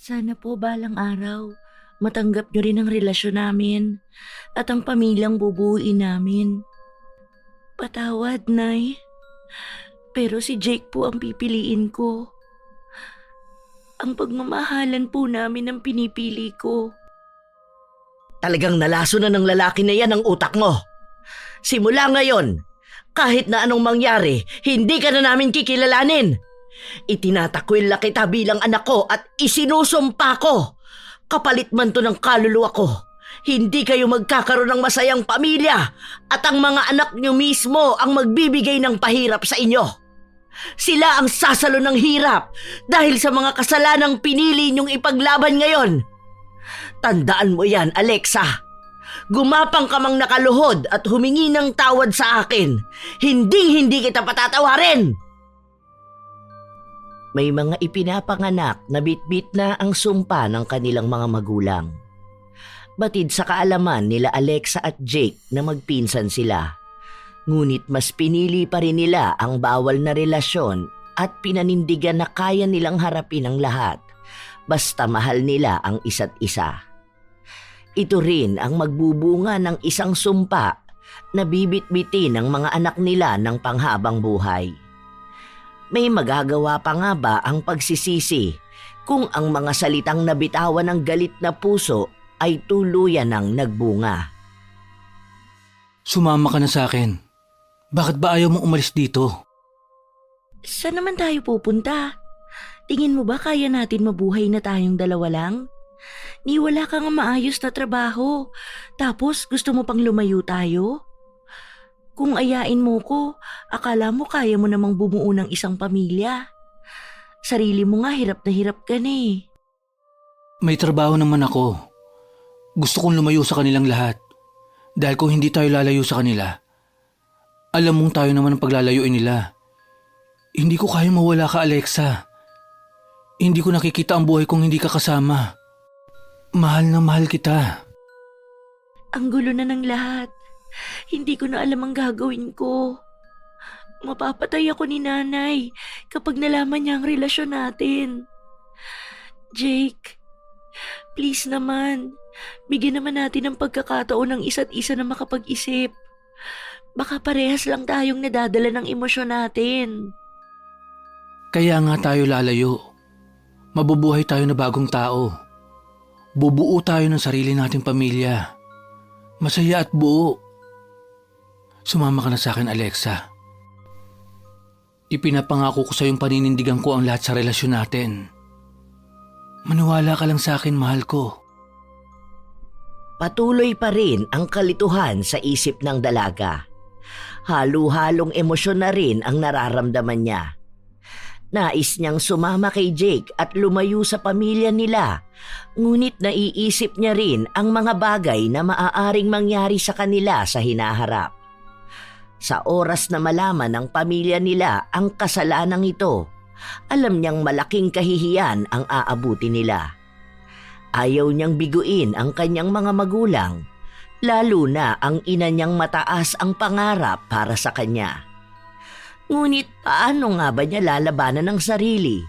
Sana po balang araw, matanggap niyo rin ang relasyon namin at ang pamilyang bubuuin namin. Patawad, Nay. Pero si Jake po ang pipiliin ko. Ang pagmamahalan po namin ang pinipili ko. Talagang nalaso na ng lalaki na yan ang utak mo. Simula ngayon, kahit na anong mangyari, hindi ka na namin kikilalanin. Itinatakwil na kita bilang anak ko at isinusumpa ko. Kapalit man to ng kaluluwa ko. Hindi kayo magkakaroon ng masayang pamilya at ang mga anak niyo mismo ang magbibigay ng pahirap sa inyo. Sila ang sasalo ng hirap dahil sa mga kasalanang pinili niyong ipaglaban ngayon. Tandaan mo yan, Alexa. Gumapang ka mang nakaluhod at humingi ng tawad sa akin. Hinding-hindi kita patatawarin. May mga ipinapanganak na bitbit na ang sumpa ng kanilang mga magulang. Batid sa kaalaman nila Alexa at Jake na magpinsan sila. Ngunit mas pinili pa rin nila ang bawal na relasyon at pinanindigan na kaya nilang harapin ang lahat basta mahal nila ang isa't isa. Ito rin ang magbubunga ng isang sumpa na bibit-bitin ng mga anak nila ng panghabang buhay. May magagawa pa nga ba ang pagsisisi kung ang mga salitang nabitawan ng galit na puso ay tuluyan ng nagbunga? Sumama ka na sa akin. Bakit ba ayaw mong umalis dito? Saan naman tayo pupunta? Tingin mo ba kaya natin mabuhay na tayong dalawa lang? Ni wala ka nga maayos na trabaho, tapos gusto mo pang lumayo tayo? Kung ayain mo ko, akala mo kaya mo namang bumuo ng isang pamilya. Sarili mo nga hirap na hirap ka na eh. May trabaho naman ako. Gusto kong lumayo sa kanilang lahat. Dahil kung hindi tayo lalayo sa kanila, alam mong tayo naman ang paglalayuin nila. Hindi ko kaya mawala ka, Alexa. Hindi ko nakikita ang buhay kung hindi ka kasama. Mahal na mahal kita. Ang gulo na ng lahat. Hindi ko na alam ang gagawin ko. Mapapatay ako ni nanay kapag nalaman niya ang relasyon natin. Jake, please naman, bigyan naman natin ng pagkakataon ng isa't isa na makapag-isip. Baka parehas lang tayong nadadala ng emosyon natin. Kaya nga tayo lalayo. Mabubuhay tayo na bagong tao. Bubuo tayo ng sarili nating pamilya. Masaya at buo. Sumama ka na sa akin, Alexa. Ipinapangako ko sa iyong paninindigan ko ang lahat sa relasyon natin. Maniwala ka lang sa akin, mahal ko. Patuloy pa rin ang kalituhan sa isip ng dalaga. Halo-halong emosyon na rin ang nararamdaman niya. Nais niyang sumama kay Jake at lumayo sa pamilya nila, ngunit naiisip niya rin ang mga bagay na maaaring mangyari sa kanila sa hinaharap. Sa oras na malaman ng pamilya nila ang kasalanang ito, alam niyang malaking kahihiyan ang aabuti nila. Ayaw niyang biguin ang kanyang mga magulang, lalo na ang ina niyang mataas ang pangarap para sa kanya. Ngunit paano nga ba niya lalabanan ang sarili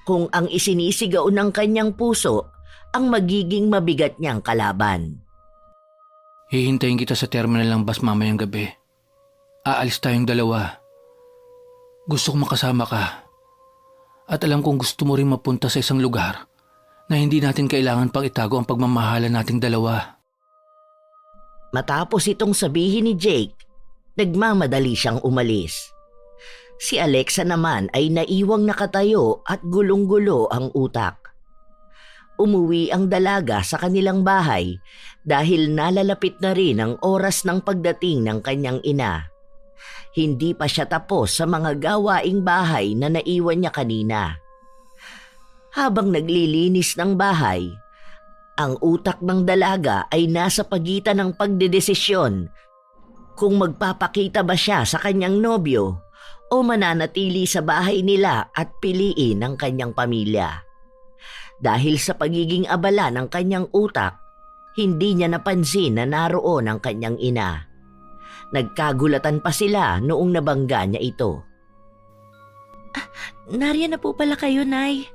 kung ang isinisigaw ng kanyang puso ang magiging mabigat niyang kalaban? Hihintayin kita sa terminal ng bus mamayang gabi. Aalis tayong dalawa. Gusto kong makasama ka. At alam kong gusto mo rin mapunta sa isang lugar na hindi natin kailangan pang itago ang pagmamahalan nating dalawa. Matapos itong sabihin ni Jake, nagmamadali siyang umalis. Si Alexa naman ay naiwang nakatayo at gulong-gulo ang utak. Umuwi ang dalaga sa kanilang bahay dahil nalalapit na rin ang oras ng pagdating ng kanyang ina. Hindi pa siya tapos sa mga gawaing bahay na naiwan niya kanina. Habang naglilinis ng bahay, ang utak ng dalaga ay nasa pagitan ng pagdedesisyon kung magpapakita ba siya sa kanyang nobyo o mananatili sa bahay nila at piliin ang kanyang pamilya. Dahil sa pagiging abala ng kanyang utak, hindi niya napansin na naroon ang kanyang ina. Nagkagulatan pa sila noong nabangga niya ito. Nariyan na po pala kayo, Nay.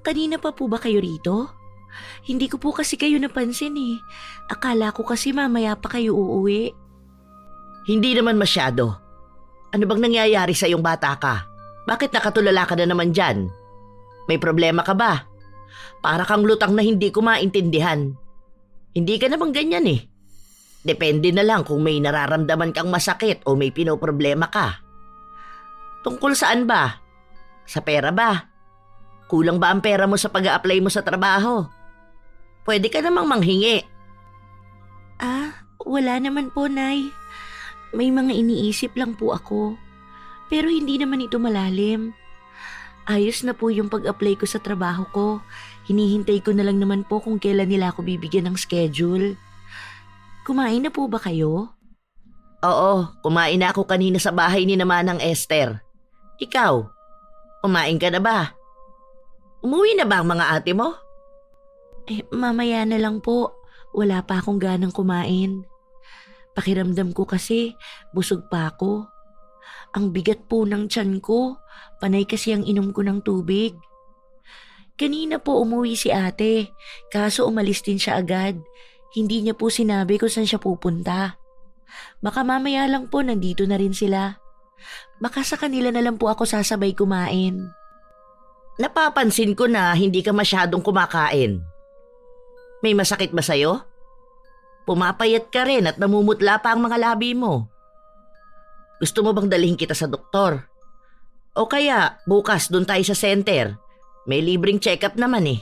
Kanina pa po ba kayo rito? Hindi ko po kasi kayo napansin eh. Akala ko kasi mamaya pa kayo uuwi. Hindi naman masyado. Ano bang nangyayari sa iyong bata ka? Bakit nakatulala ka na naman dyan? May problema ka ba? Para kang lutang na hindi ko maintindihan. Hindi ka naman ganyan eh. Depende na lang kung may nararamdaman kang masakit o may pinoproblema ka. Tungkol saan ba? Sa pera ba? Kulang ba ang pera mo sa pag-a-apply mo sa trabaho? Pwede ka namang manghingi. Wala naman po, Nay. May mga iniisip lang po ako. Pero hindi naman ito malalim. Ayos na po yung pag-apply ko sa trabaho ko. Hinihintay ko na lang naman po kung kailan nila ako bibigyan ng schedule. Kumain na po ba kayo? Oo, kumain na ako kanina sa bahay ni naman ng Esther. Ikaw, kumain ka na ba? Umuwi na ba ang mga ate mo? Mamaya na lang po. Wala pa akong ganang kumain. Pakiramdam ko kasi busog pa ako. Ang bigat po ng tiyan ko. Panay kasi ang inom ko ng tubig. Kanina po umuwi si ate. Kaso umalis din siya agad. Hindi niya po sinabi kung saan siya pupunta. Baka mamaya lang po nandito na rin sila. Baka sa kanila na lang po ako sasabay kumain. Napapansin ko na hindi ka masyadong kumakain. May masakit ba sa'yo? Pumapayat ka rin at namumutla pa ang mga labi mo. Gusto mo bang dalhin kita sa doktor? O kaya bukas doon tayo sa center. May libreng check-up naman eh.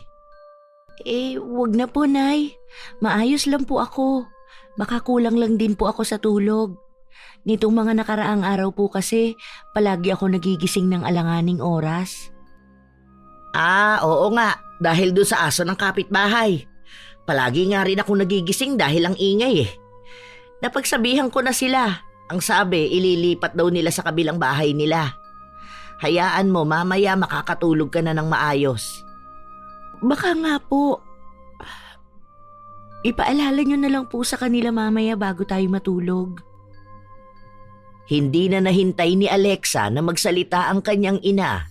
Wag na po, Nay. Maayos lang po ako. Baka kulang lang din po ako sa tulog. Nitong mga nakaraang araw po kasi, palagi ako nagigising ng alanganing oras. Oo nga. Dahil doon sa aso ng kapitbahay. Palagi nga rin ako nagigising dahil ang ingay eh. Napagsabihan ko na sila. Ang sabi, ililipat daw nila sa kabilang bahay nila. Hayaan mo, mamaya makakatulog ka na ng maayos. Baka nga po. Ipaalala nyo na lang po sa kanila mamaya bago tayo matulog. Hindi na nahintay ni Alexa na magsalita ang kanyang ina.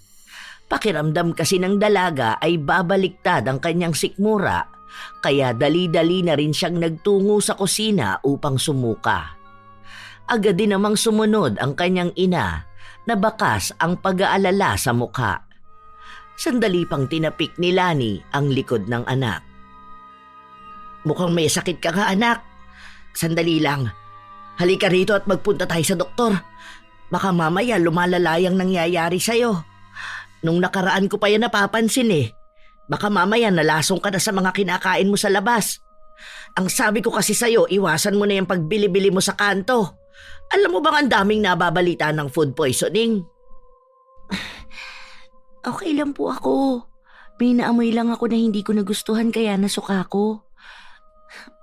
Pakiramdam kasi ng dalaga ay babaliktad ang kanyang sikmura, kaya dali-dali na rin siyang nagtungo sa kusina upang sumuka. Agad din namang sumunod ang kanyang ina na bakas ang pag-aalala sa mukha. Sandali pang tinapik ni Lani ang likod ng anak. Mukhang may sakit ka nga anak. Sandali lang. Halika rito at magpunta tayo sa doktor. Baka mamaya lumalala ang nangyayari sa'yo. Nung nakaraan ko pa yan napapansin eh. Baka mamaya nalasong ka na sa mga kinakain mo sa labas. Ang sabi ko kasi sa'yo, iwasan mo na yung pagbili-bili mo sa kanto. Alam mo bang ang daming nababalita ng food poisoning? Okay lang po ako. May naamoy lang ako na hindi ko nagustuhan kaya nasuka ko.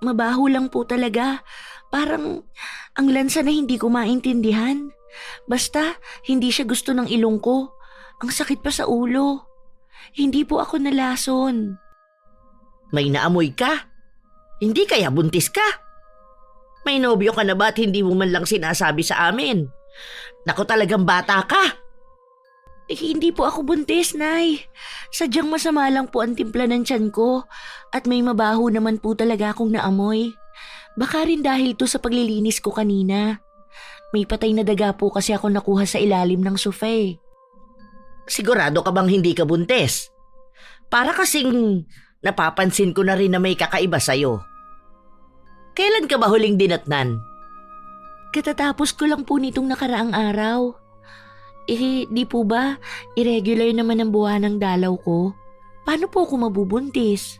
Mabaho lang po talaga. Parang ang lansa na hindi ko maintindihan. Basta hindi siya gusto ng ilong ko. Ang sakit pa sa ulo. Hindi po ako nalason. May naamoy ka? Hindi kaya buntis ka? May nobyo ka na ba at hindi mo man lang sinasabi sa amin? Naku talagang bata ka. Hindi po ako buntis, Nay. Sadyang masama lang po ang timpla ng tiyan ko at may mabaho naman po talaga akong naamoy. Baka rin dahil to sa paglilinis ko kanina. May patay na daga po kasi ako nakuha sa ilalim ng sofa eh. Sigurado ka bang hindi ka buntis? Para kasing napapansin ko na rin na may kakaiba sa'yo. Kailan ka ba huling dinatnan? Katatapos ko lang po nitong nakaraang araw. Di po ba? Irregular naman ang buwan ng dalaw ko. Paano po ako mabubuntis?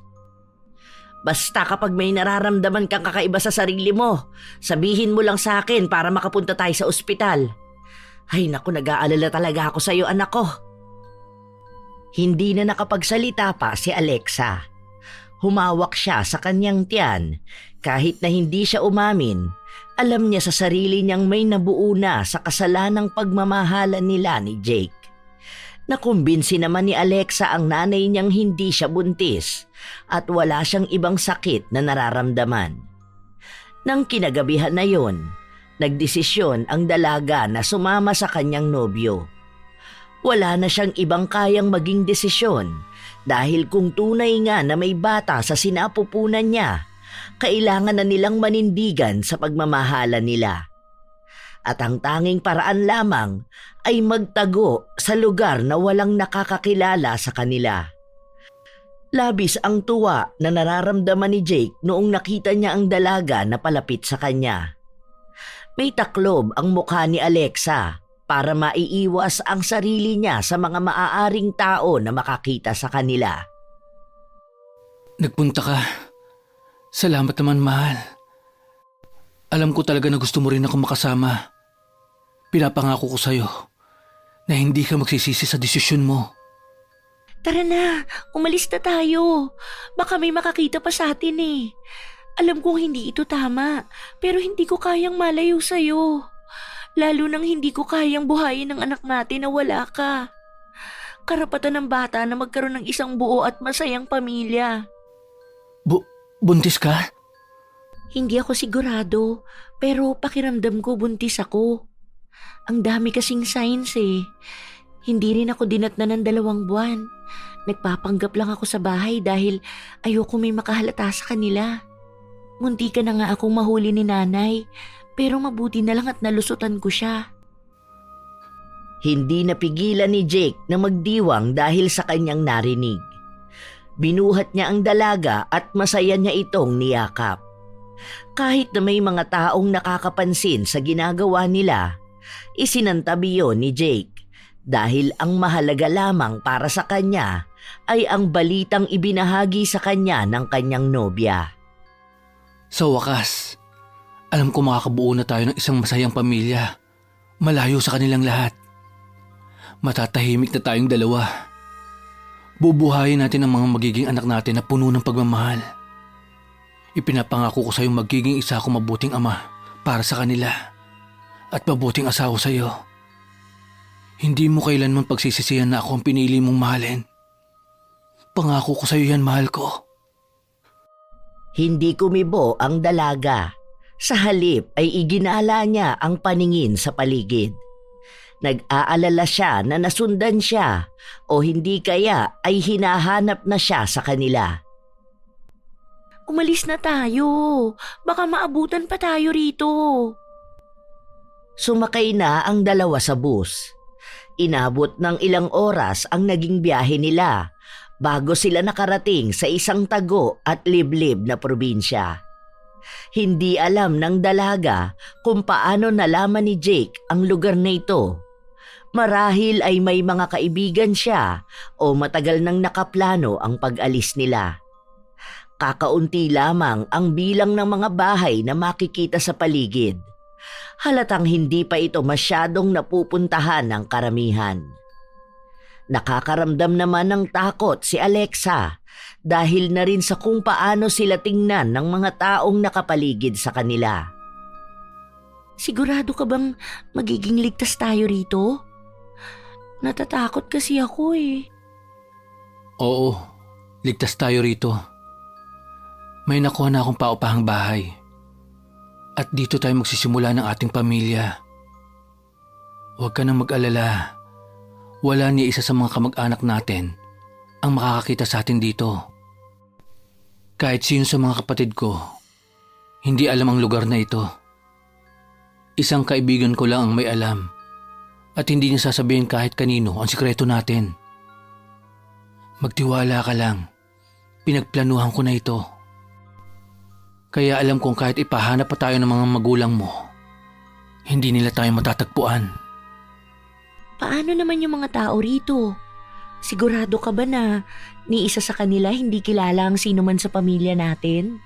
Basta kapag may nararamdaman kang kakaiba sa sarili mo, sabihin mo lang sa akin para makapunta tayo sa ospital. Ay naku, nag-aalala talaga ako sa'yo anak ko. Hindi na nakapagsalita pa si Alexa. Humawak siya sa kanyang tiyan. Kahit na hindi siya umamin, alam niya sa sarili niyang may nabuo na sa kasalanang pagmamahalan nila ni Jake. Nakumbinsi naman ni Alexa ang nanay niyang hindi siya buntis at wala siyang ibang sakit na nararamdaman. Nang kinagabihan na yon, nagdesisyon ang dalaga na sumama sa kanyang nobyo. Wala na siyang ibang kayang maging desisyon Dahil kung tunay nga na may bata sa sinapupunan niya, kailangan na nilang manindigan sa pagmamahala nila. At ang tanging paraan lamang ay magtago sa lugar na walang nakakakilala sa kanila. Labis ang tuwa na nararamdaman ni Jake noong nakita niya ang dalaga na palapit sa kanya. May taklob ang mukha ni Alexa para maiiwas ang sarili niya sa mga maaaring tao na makakita sa kanila. Nagpunta ka. Salamat naman, mahal. Alam ko talaga na gusto mo rin ako makasama. Pinapangako ko sa'yo na hindi ka magsisisi sa desisyon mo. Tara na, umalis na tayo. Baka may makakita pa sa atin eh. Alam kong hindi ito tama, pero hindi ko kayang malayo sa'yo. Lalo nang hindi ko kayang buhayin ang anak natin na wala ka. Karapatan ng bata na magkaroon ng isang buo at masayang pamilya. Buntis ka? Hindi ako sigurado, pero pakiramdam ko buntis ako. Ang dami kasing signs eh. Hindi rin ako dinatnan ng 2 buwan. Nagpapanggap lang ako sa bahay dahil ayoko may makahalata sa kanila. Munti ka na nga akong mahuli ni nanay, pero mabuti na lang at nalusutan ko siya. Hindi napigilan ni Jake na magdiwang dahil sa kanyang narinig. Binuhat niya ang dalaga at masaya niya itong niyakap. Kahit na may mga taong nakakapansin sa ginagawa nila, isinantabi yon ni Jake dahil ang mahalaga lamang para sa kanya ay ang balitang ibinahagi sa kanya ng kanyang nobya. Sa wakas, alam ko makakabuo na tayo ng isang masayang pamilya. Malayo sa kanilang lahat. Matatahimik na tayong dalawa. Bubuhayin natin ang mga magiging anak natin na puno ng pagmamahal. Ipinapangako ko sa iyong magiging isa akong mabuting ama para sa kanila at mabuting asawa sa iyo. Hindi mo kailanman pagsisisihan na ako ang pinili mong mahalin. Pangako ko sa iyo yan, mahal ko. Hindi kumibo ang dalaga. Sa halip ay iginala niya ang paningin sa paligid. Nag-aalala siya na nasundan siya o hindi kaya ay hinahanap na siya sa kanila. Umalis na tayo. Baka maabutan pa tayo rito. Sumakay na ang dalawa sa bus. Inabot ng ilang oras ang naging biyahe nila bago sila nakarating sa isang tago at liblib na probinsya. Hindi alam ng dalaga kung paano nalaman ni Jake ang lugar na ito. Marahil ay may mga kaibigan siya o matagal nang nakaplano ang pag-alis nila. Kakaunti lamang ang bilang ng mga bahay na makikita sa paligid. Halatang hindi pa ito masyadong napupuntahan ng karamihan. Nakakaramdam naman ng takot si Alexa dahil na rin sa kung paano sila tingnan ng mga taong nakapaligid sa kanila. Sigurado ka bang magiging ligtas tayo rito? Natatakot kasi ako eh. Oo, ligtas tayo rito. May nakuha na akong paupahang bahay. At dito tayo magsisimula ng ating pamilya. Huwag ka nang mag-alala. Wala ni isa sa mga kamag-anak natin ang makakakita sa atin dito. Kahit sino sa mga kapatid ko, hindi alam ang lugar na ito. Isang kaibigan ko lang ang may alam at hindi niya sasabihin kahit kanino ang sikreto natin. Magtiwala ka lang. Pinagplanuhan ko na ito. Kaya alam kong kahit ipahanap pa tayo ng mga magulang mo, hindi nila tayo matatagpuan. Paano naman yung mga tao rito? Sigurado ka ba na ni isa sa kanila hindi kilala ang sino man sa pamilya natin?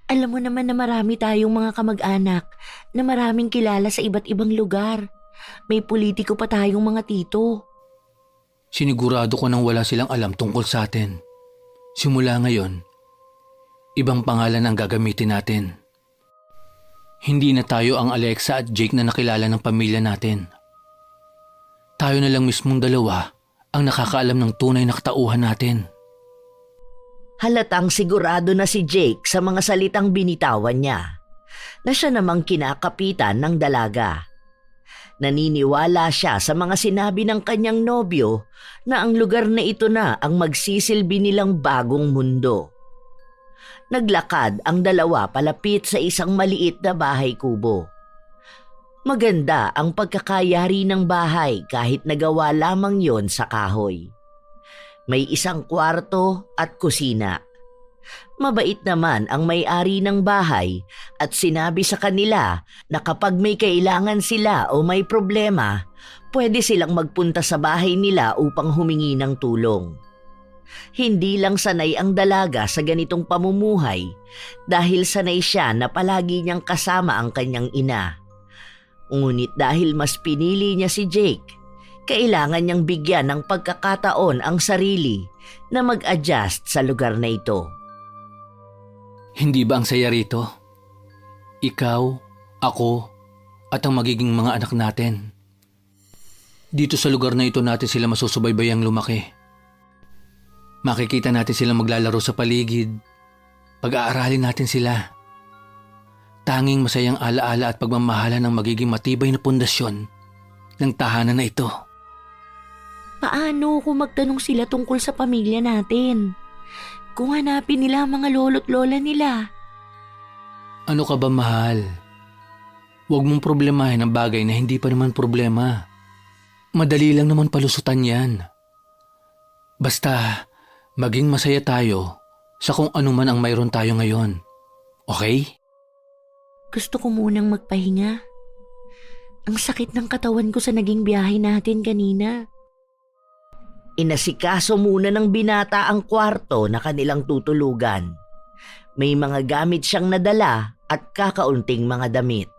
Alam mo naman na marami tayong mga kamag-anak na maraming kilala sa iba't ibang lugar. May politiko pa tayong mga tito. Sinigurado ko nang wala silang alam tungkol sa atin. Simula ngayon, ibang pangalan ang gagamitin natin. Hindi na tayo ang Alexa at Jake na nakilala ng pamilya natin. Tayo na lang mismong dalawa ang nakakaalam ng tunay na katauhan natin. Halatang sigurado na si Jake sa mga salitang binitawan niya, na siya namang kinakapitan ng dalaga. Naniniwala siya sa mga sinabi ng kanyang nobyo na ang lugar na ito na ang magsisilbi nilang bagong mundo. Naglakad ang dalawa palapit sa isang maliit na bahay kubo. Maganda ang pagkakayari ng bahay kahit nagawa lamang yon sa kahoy. May isang kwarto at kusina. Mabait naman ang may-ari ng bahay at sinabi sa kanila na kapag may kailangan sila o may problema, pwede silang magpunta sa bahay nila upang humingi ng tulong. Hindi lang sanay ang dalaga sa ganitong pamumuhay dahil sanay siya na palagi niyang kasama ang kanyang ina. Ngunit dahil mas pinili niya si Jake, kailangan niyang bigyan ng pagkakataon ang sarili na mag-adjust sa lugar na ito. Hindi ba ang saya rito? Ikaw, ako, at ang magiging mga anak natin. Dito sa lugar na ito natin sila masusubaybayang lumaki. Makikita natin sila maglalaro sa paligid. Pag-aaralin natin sila. Tanging masayang alaala at pagmamahala ng magiging matibay na pundasyon ng tahanan na ito. Paano kung magtanong sila tungkol sa pamilya natin? Kung hanapin nila ang mga lolo't lola nila. Ano ka ba, mahal? Huwag mong problemahin ang bagay na hindi pa naman problema. Madali lang naman palusutan yan. Basta, maging masaya tayo sa kung ano man ang mayroon tayo ngayon. Okay? Gusto ko munang magpahinga. Ang sakit ng katawan ko sa naging biyahe natin kanina. Inasikaso muna ng binata ang kwarto na kanilang tutulugan. May mga gamit siyang nadala at kakaunting mga damit.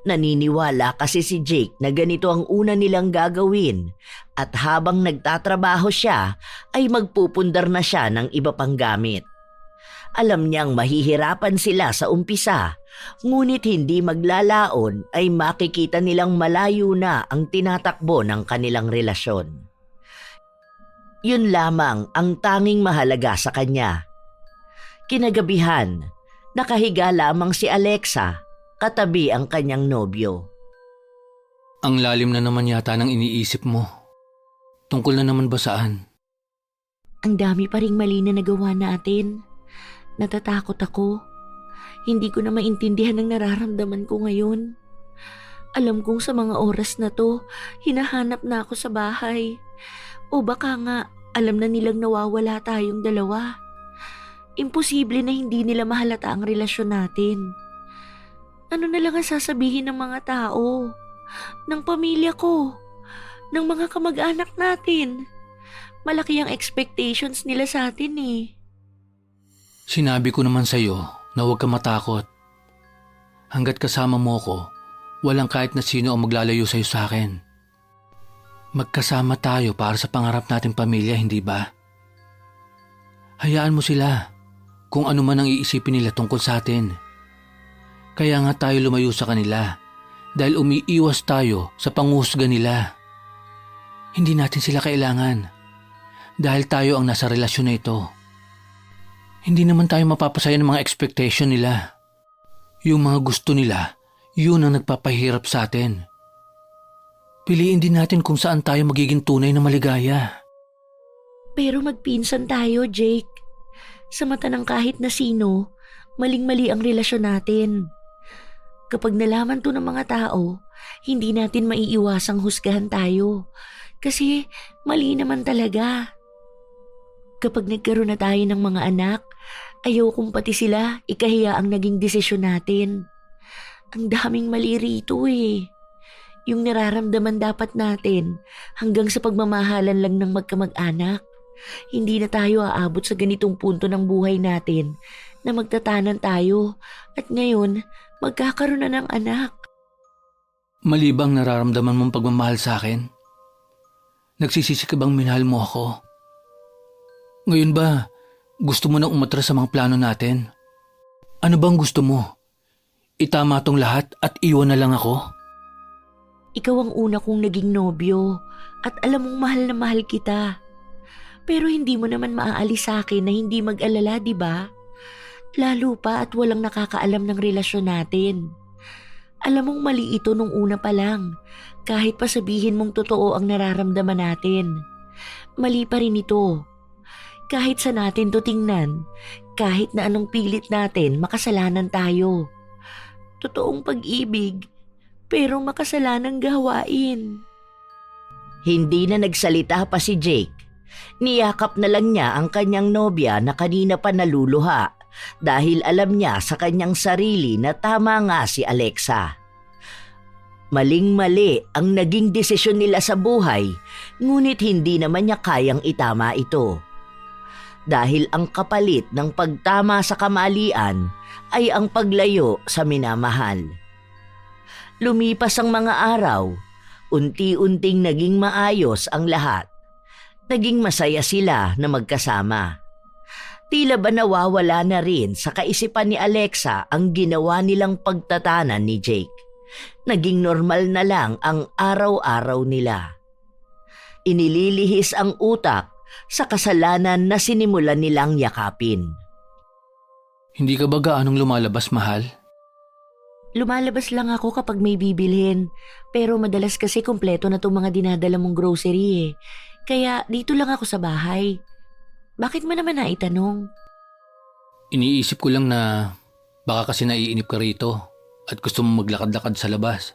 Naniniwala kasi si Jake na ganito ang una nilang gagawin at habang nagtatrabaho siya ay magpupundar na siya ng iba pang gamit. Alam niyang mahihirapan sila sa umpisa, ngunit hindi maglalaon ay makikita nilang malayo na ang tinatakbo ng kanilang relasyon. Yun lamang ang tanging mahalaga sa kanya. Kinagabihan, nakahiga lamang si Alexa katabi ang kanyang nobyo. Ang lalim na naman yata ng iniisip mo. Tungkol na naman ba saan? Ang dami pa ring mali na nagawa natin. Natatakot ako. Hindi ko na maintindihan ang nararamdaman ko ngayon. Alam kong sa mga oras na to, hinahanap na ako sa bahay. O baka nga, alam na nilang nawawala tayong dalawa. Imposible na hindi nila mahalata ang relasyon natin. Ano na lang ang sasabihin ng mga tao, ng pamilya ko, ng mga kamag-anak natin? Malaki ang expectations nila sa atin eh. Sinabi ko naman sa'yo na huwag ka matakot. Hanggat kasama mo ko, walang kahit na sino ang maglalayo sa'yo sa akin. Magkasama tayo para sa pangarap nating pamilya, hindi ba? Hayaan mo sila kung ano man ang iisipin nila tungkol sa atin. Kaya nga tayo lumayo sa kanila dahil umiiwas tayo sa panghusga nila. Hindi natin sila kailangan dahil tayo ang nasa relasyon na ito. Hindi naman tayo mapapasaya ng mga expectation nila. Yung mga gusto nila, yun ang nagpapahirap sa atin. Piliin din natin kung saan tayo magiging tunay na maligaya. Pero magpinsan tayo, Jake. Sa mata ng kahit na sino, maling-mali ang relasyon natin. Kapag nalaman to ng mga tao, hindi natin maiiwasang husgahan tayo. Kasi mali naman talaga. Kapag nagkaroon na tayo ng mga anak, ayaw kong pati sila ikahiya ang naging desisyon natin. Ang daming mali rito eh. Yung nararamdaman dapat natin hanggang sa pagmamahalan lang ng magkamag-anak. Hindi na tayo aabot sa ganitong punto ng buhay natin na magtatanan tayo at ngayon magkakaroon na ng anak. Mali bang nararamdaman mong pagmamahal sa akin? Nagsisisi ka bang minahal mo ako? Ngayon ba, gusto mo nang umatras sa mga plano natin? Ano bang gusto mo? Itama tong lahat at iwan na lang ako? Ikaw ang una kong naging nobyo at alam mong mahal na mahal kita. Pero hindi mo naman maaalis sa akin na hindi mag-alala, di ba? Lalo pa at walang nakakaalam ng relasyon natin. Alam mong mali ito nung una pa lang, kahit pa sabihin mong totoo ang nararamdaman natin. Mali pa rin ito. Kahit sa natin to tingnan, kahit na anong pilit natin, makasalanan tayo. Totoong pag-ibig, pero makasalanang gawain. Hindi na nagsalita pa si Jake. Niyakap na lang niya ang kanyang nobya na kanina pa naluluha dahil alam niya sa kanyang sarili na tama nga si Alexa. Maling-mali ang naging desisyon nila sa buhay, ngunit hindi naman niya kayang itama ito. Dahil ang kapalit ng pagtama sa kamalian ay ang paglayo sa minamahal. Lumipas ang mga araw, unti-unting naging maayos ang lahat. Naging masaya sila na magkasama. Tila ba nawawala na rin sa kaisipan ni Alexa ang ginawa nilang pagtatanan ni Jake. Naging normal na lang ang araw-araw nila. Inililihis ang utak sa kasalanan na sinimulan nilang yakapin. Hindi ka ba gaanong lumalabas, mahal? Lumalabas lang ako kapag may bibilhin, pero madalas kasi kumpleto na itong mga dinadala mong grocery eh. Kaya dito lang ako sa bahay. Bakit mo naman naitanong? Iniisip ko lang na baka kasi naiinip ka rito at gusto mo maglakad-lakad sa labas.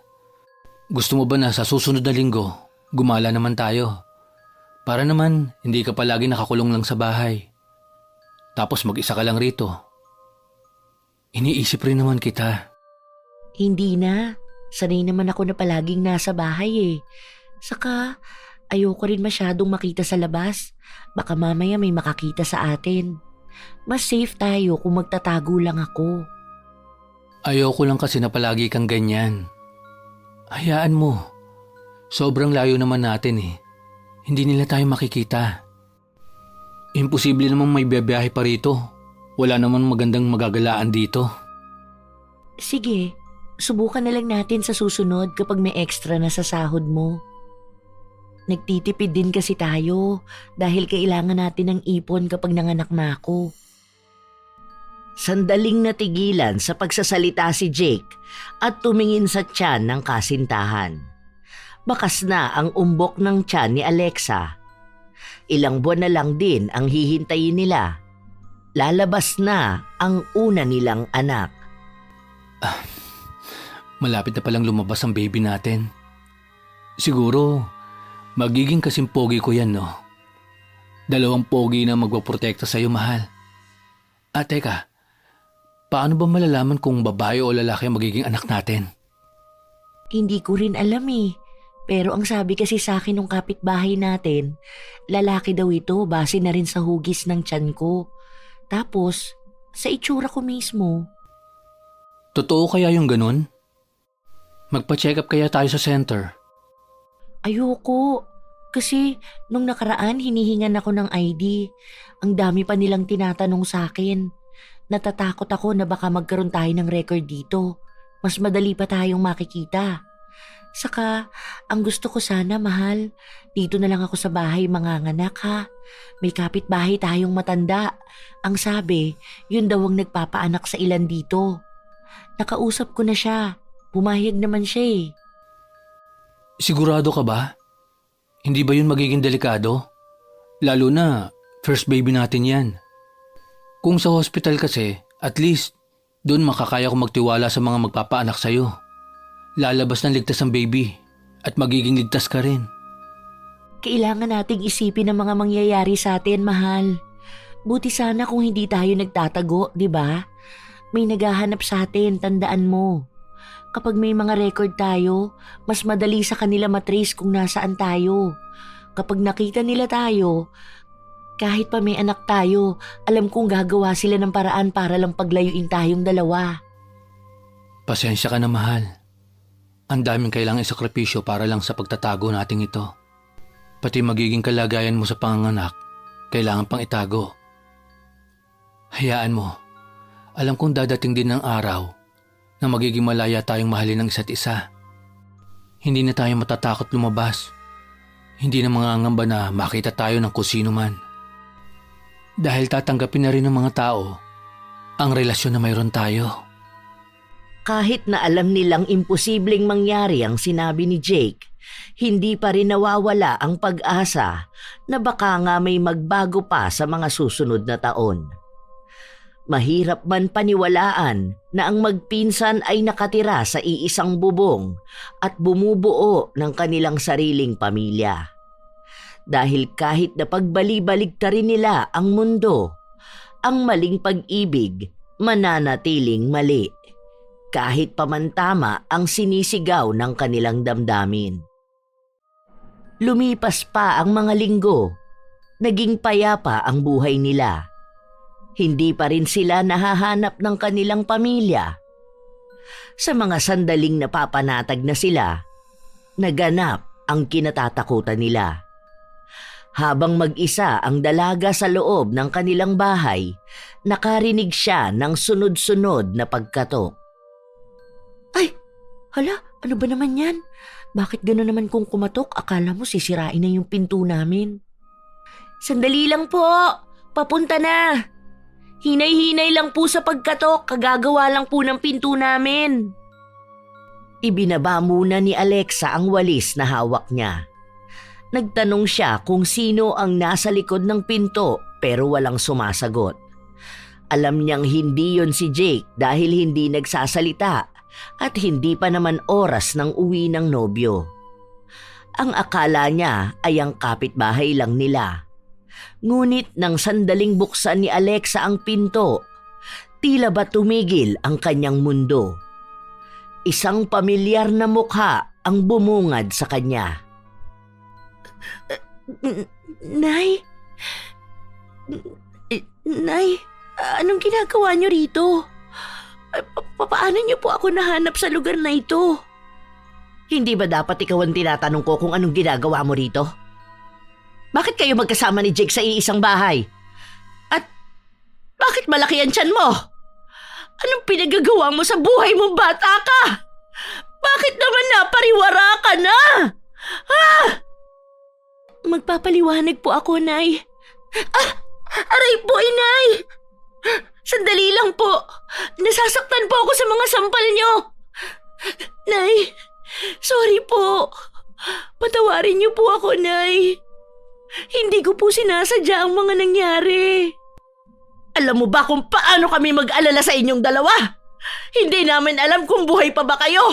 Gusto mo ba na sa susunod na linggo, gumala naman tayo? Para naman hindi ka palagi nakakulong lang sa bahay. Tapos mag-isa ka lang rito. Iniisip rin naman kita. Hindi na. Sanay naman ako na palaging nasa bahay eh. Saka ayoko rin masyadong makita sa labas. Baka mamaya may makakita sa atin. Mas safe tayo kung magtatago lang ako. Ayoko lang kasi na palagi kang ganyan. Hayaan mo. Sobrang layo naman natin eh. Hindi nila tayo makikita. Imposible namang may biyahe pa rito. Wala naman magandang magagalaan dito. Sige, subukan na lang natin sa susunod kapag may extra na sa sahod mo. Nagtitipid din kasi tayo dahil kailangan natin ng ipon kapag nanganak na ako. Sandaling natigilan sa pagsasalita si Jake at tumingin sa tiyan ng kasintahan. Bakas na ang umbok ng tiyan ni Alexa. Ilang buwan na lang din ang hihintayin nila. Lalabas na ang una nilang anak. Malapit na palang lumabas ang baby natin. Siguro, magiging kasing pogi ko yan, no? 2 pogi na magpaprotekta sa'yo, mahal. Teka, paano ba malalaman kung babae o lalaki ang magiging anak natin? Hindi ko rin alam eh. Pero ang sabi kasi sa akin ng kapitbahay natin, lalaki daw ito base na rin sa hugis ng tiyan ko. Tapos, sa itsura ko mismo. Totoo kaya yung ganun? Magpa-check up kaya tayo sa center? Ayoko. Kasi nung nakaraan hinihingan ako ng ID. Ang dami pa nilang tinatanong sa akin. Natatakot ako na baka magkaroon tayo ng record dito. Mas madali pa tayong makikita. Saka, ang gusto ko sana, mahal, dito na lang ako sa bahay manganganak ha. May kapitbahay tayong matanda. Ang sabi, yun daw ang nagpapaanak sa ilan dito. Nakausap ko na siya. Pumayag naman siya eh. Sigurado ka ba? Hindi ba yun magiging delikado? Lalo na, first baby natin yan. Kung sa hospital kasi, at least, doon makakaya ko magtiwala sa mga magpapaanak sa'yo. Lalabas ng ligtas ang baby at magiging ligtas ka rin. Kailangan nating isipin ang mga mangyayari sa atin, mahal. Buti sana kung hindi tayo nagtatago, di ba? May naghahanap sa atin, tandaan mo. Kapag may mga record tayo, mas madali sa kanila matrace kung nasaan tayo. Kapag nakita nila tayo, kahit pa may anak tayo, alam kong gagawa sila ng paraan para lang paglayuin tayong dalawa. Pasensya ka na, mahal. Ang daming kailangang isakripisyo para lang sa pagtatago nating ito. Pati magiging kalagayan mo sa panganganak, kailangan pang itago. Hayaan mo, alam kong dadating din ng araw na magiging malaya tayong mahalin ng isa't isa. Hindi na tayo matatakot lumabas. Hindi na mangangamba na makita tayo ng kusino man. Dahil tatanggapin na rin ng mga tao ang relasyon na mayroon tayo. Kahit na alam nilang imposibleng mangyari ang sinabi ni Jake, hindi pa rin nawawala ang pag-asa na baka nga may magbago pa sa mga susunod na taon. Mahirap man paniwalaan na ang magpinsan ay nakatira sa iisang bubong at bumubuo ng kanilang sariling pamilya. Dahil kahit na pagbali-baligtarin nila ang mundo, ang maling pag-ibig mananatiling mali, kahit pamantama ang sinisigaw ng kanilang damdamin. Lumipas pa ang mga linggo, naging payapa ang buhay nila. Hindi pa rin sila nahahanap ng kanilang pamilya. Sa mga sandaling napapanatag na sila, naganap ang kinatatakutan nila. Habang mag-isa ang dalaga sa loob ng kanilang bahay, nakarinig siya ng sunod-sunod na pagkatok. Ay, hala, ano ba naman yan? Bakit gano'n naman kung kumatok? Akala mo sisirain na yung pinto namin. Sandali lang po, papunta na. Hinay-hinay lang po sa pagkatok, kagagawa lang po ng pinto namin. Ibinaba muna ni Alexa ang walis na hawak niya. Nagtanong siya kung sino ang nasa likod ng pinto pero walang sumasagot. Alam niyang hindi yon si Jake dahil hindi nagsasalita at hindi pa naman oras ng uwi ng nobyo. Ang akala niya ay ang kapitbahay lang nila. Ngunit nang sandaling buksan ni Alexa ang pinto, tila ba tumigil ang kanyang mundo. Isang pamilyar na mukha ang bumungad sa kanya. Nay? Nay, anong ginagawa niyo rito? Paano niyo po ako nahanap sa lugar na ito? Hindi ba dapat ikaw ang tinatanong ko kung anong ginagawa mo rito? Bakit kayo magkasama ni Jake sa iisang bahay? At bakit malaki ang tiyan mo? Anong pinagagawa mo sa buhay mo, bata ka? Bakit naman napariwara ka na? Ah! Magpapaliwanag po ako, Nay. Aray po, Inay! Sandali lang po. Nasasaktan po ako sa mga sampal niyo. Nay, sorry po. Patawarin niyo po ako, Nay. Hindi ko po sinasadya ang mga nangyari. Alam mo ba kung paano kami mag-alala sa inyong dalawa? Hindi namin alam kung buhay pa ba kayo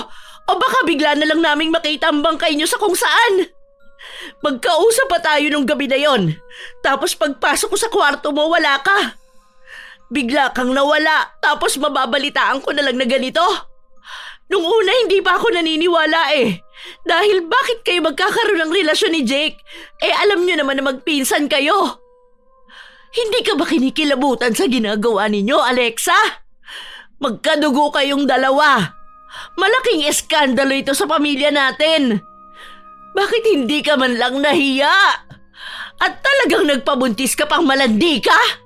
o baka bigla na lang naming makita ang bangkay niyo sa kung saan. Magkausap pa tayo nung gabi na yon. Tapos pagpasok ko sa kwarto mo, wala ka. Bigla kang nawala, tapos mababalitaan ko na lang na ganito. Nung una, hindi pa ako naniniwala eh. Dahil bakit kayo magkakaroon ng relasyon ni Jake? Alam niyo naman na magpinsan kayo. Hindi ka ba kinikilabutan sa ginagawa ninyo, Alexa? Magkadugo kayong dalawa. Malaking eskandalo ito sa pamilya natin. Bakit hindi ka man lang nahiya? At talagang nagpabuntis ka pang malandi ka?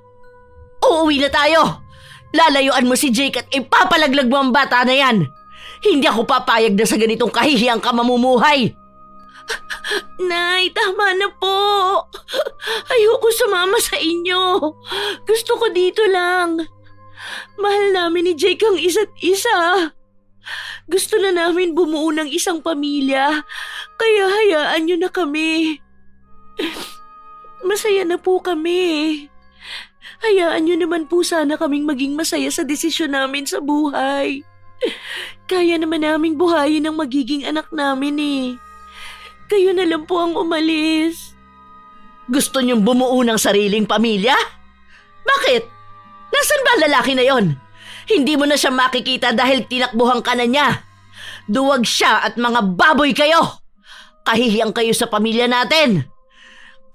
Uuwi na tayo. Lalayuan mo si Jake at ipapalaglag mo ang bata na yan. Hindi ako papayag na sa ganitong kahihiyang ka mamumuhay. Nay, tama na po. Ayoko sumama sa inyo. Gusto ko dito lang. Mahal namin ni Jake ang isa't isa. Gusto na namin bumuo ng isang pamilya, kaya hayaan niyo na kami. Masaya na po kami. Hayaan niyo naman po sana kaming maging masaya sa desisyon namin sa buhay. Kaya naman naming buhayin ang magiging anak namin eh. Kayo na lang po ang umalis. Gusto niyong bumuo ng sariling pamilya? Bakit? Nasaan ba ang lalaki na yon? Hindi mo na siya makikita dahil tinakbuhan ka na niya. Duwag siya at mga baboy kayo. Kahihiyang kayo sa pamilya natin.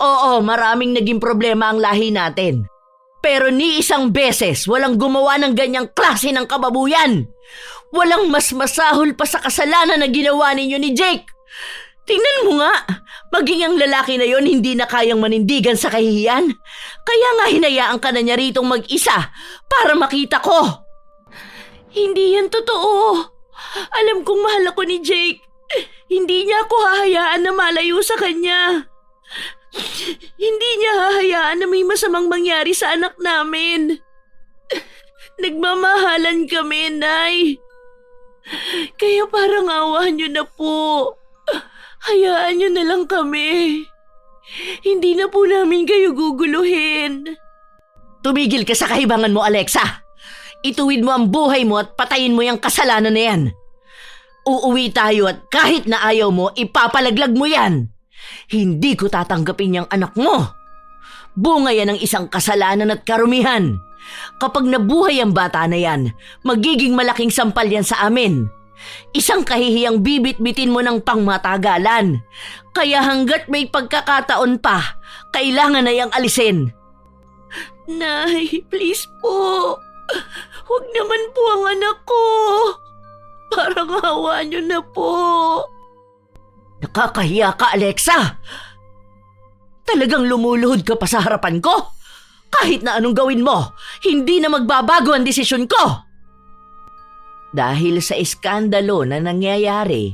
Oo, maraming naging problema ang lahi natin. Pero ni isang beses walang gumawa ng ganyang klase ng kababuyan. Walang mas masahol pa sa kasalanan na ginawa ninyo ni Jake. Tingnan mo nga, maging ang lalaki na yon hindi na kayang manindigan sa kahihiyan. Kaya nga hinayaan ka na niya ritong mag-isa para makita ko. Hindi yan totoo. Alam kong mahal ako ni Jake. Hindi niya ako hahayaan na malayo sa kanya. Hindi niya hahayaan na may masamang mangyari sa anak namin. Nagmamahalan kami, Nay. Kaya parang awa niyo na po. Hayaan niyo na lang kami. Hindi na po namin kayo guguluhin. Tumigil ka sa kahibangan mo, Alexa. Ituwid mo ang buhay mo at patayin mo yung kasalanan na yan. Uuwi tayo at kahit na ayaw mo, ipapalaglag mo yan. Hindi ko tatanggapin yung anak mo. Bunga yan ng isang kasalanan at karumihan. Kapag nabuhay ang bata na yan, magiging malaking sampal yan sa amin. Isang kahihiyang bibit-bitin mo ng pangmatagalan. Kaya hanggat may pagkakataon pa, kailangan na yang alisin. Nay, please po. Huwag naman po ang anak ko. Parang awa niyo na po. Nakakahiya ka, Alexa! Talagang lumuluhod ka pa sa harapan ko? Kahit na anong gawin mo, hindi na magbabago ang desisyon ko! Dahil sa iskandalo na nangyayari,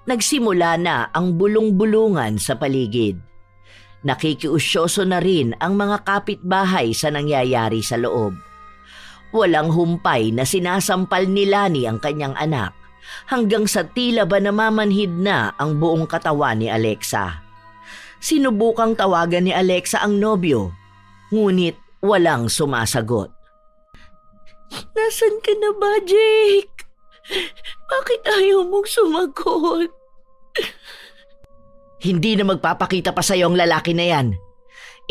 nagsimula na ang bulong-bulungan sa paligid. Nakikiusyoso na rin ang mga kapitbahay sa nangyayari sa loob. Walang humpay na sinasampal ni Lani ang kanyang anak hanggang sa tila ba namamanhid na ang buong katawan ni Alexa. Sinubukang tawagan ni Alexa ang nobyo, ngunit walang sumasagot. Nasaan ka na ba, Jake? Bakit ayaw mong sumagot? Hindi na magpapakita pa sa'yo ang lalaki na yan.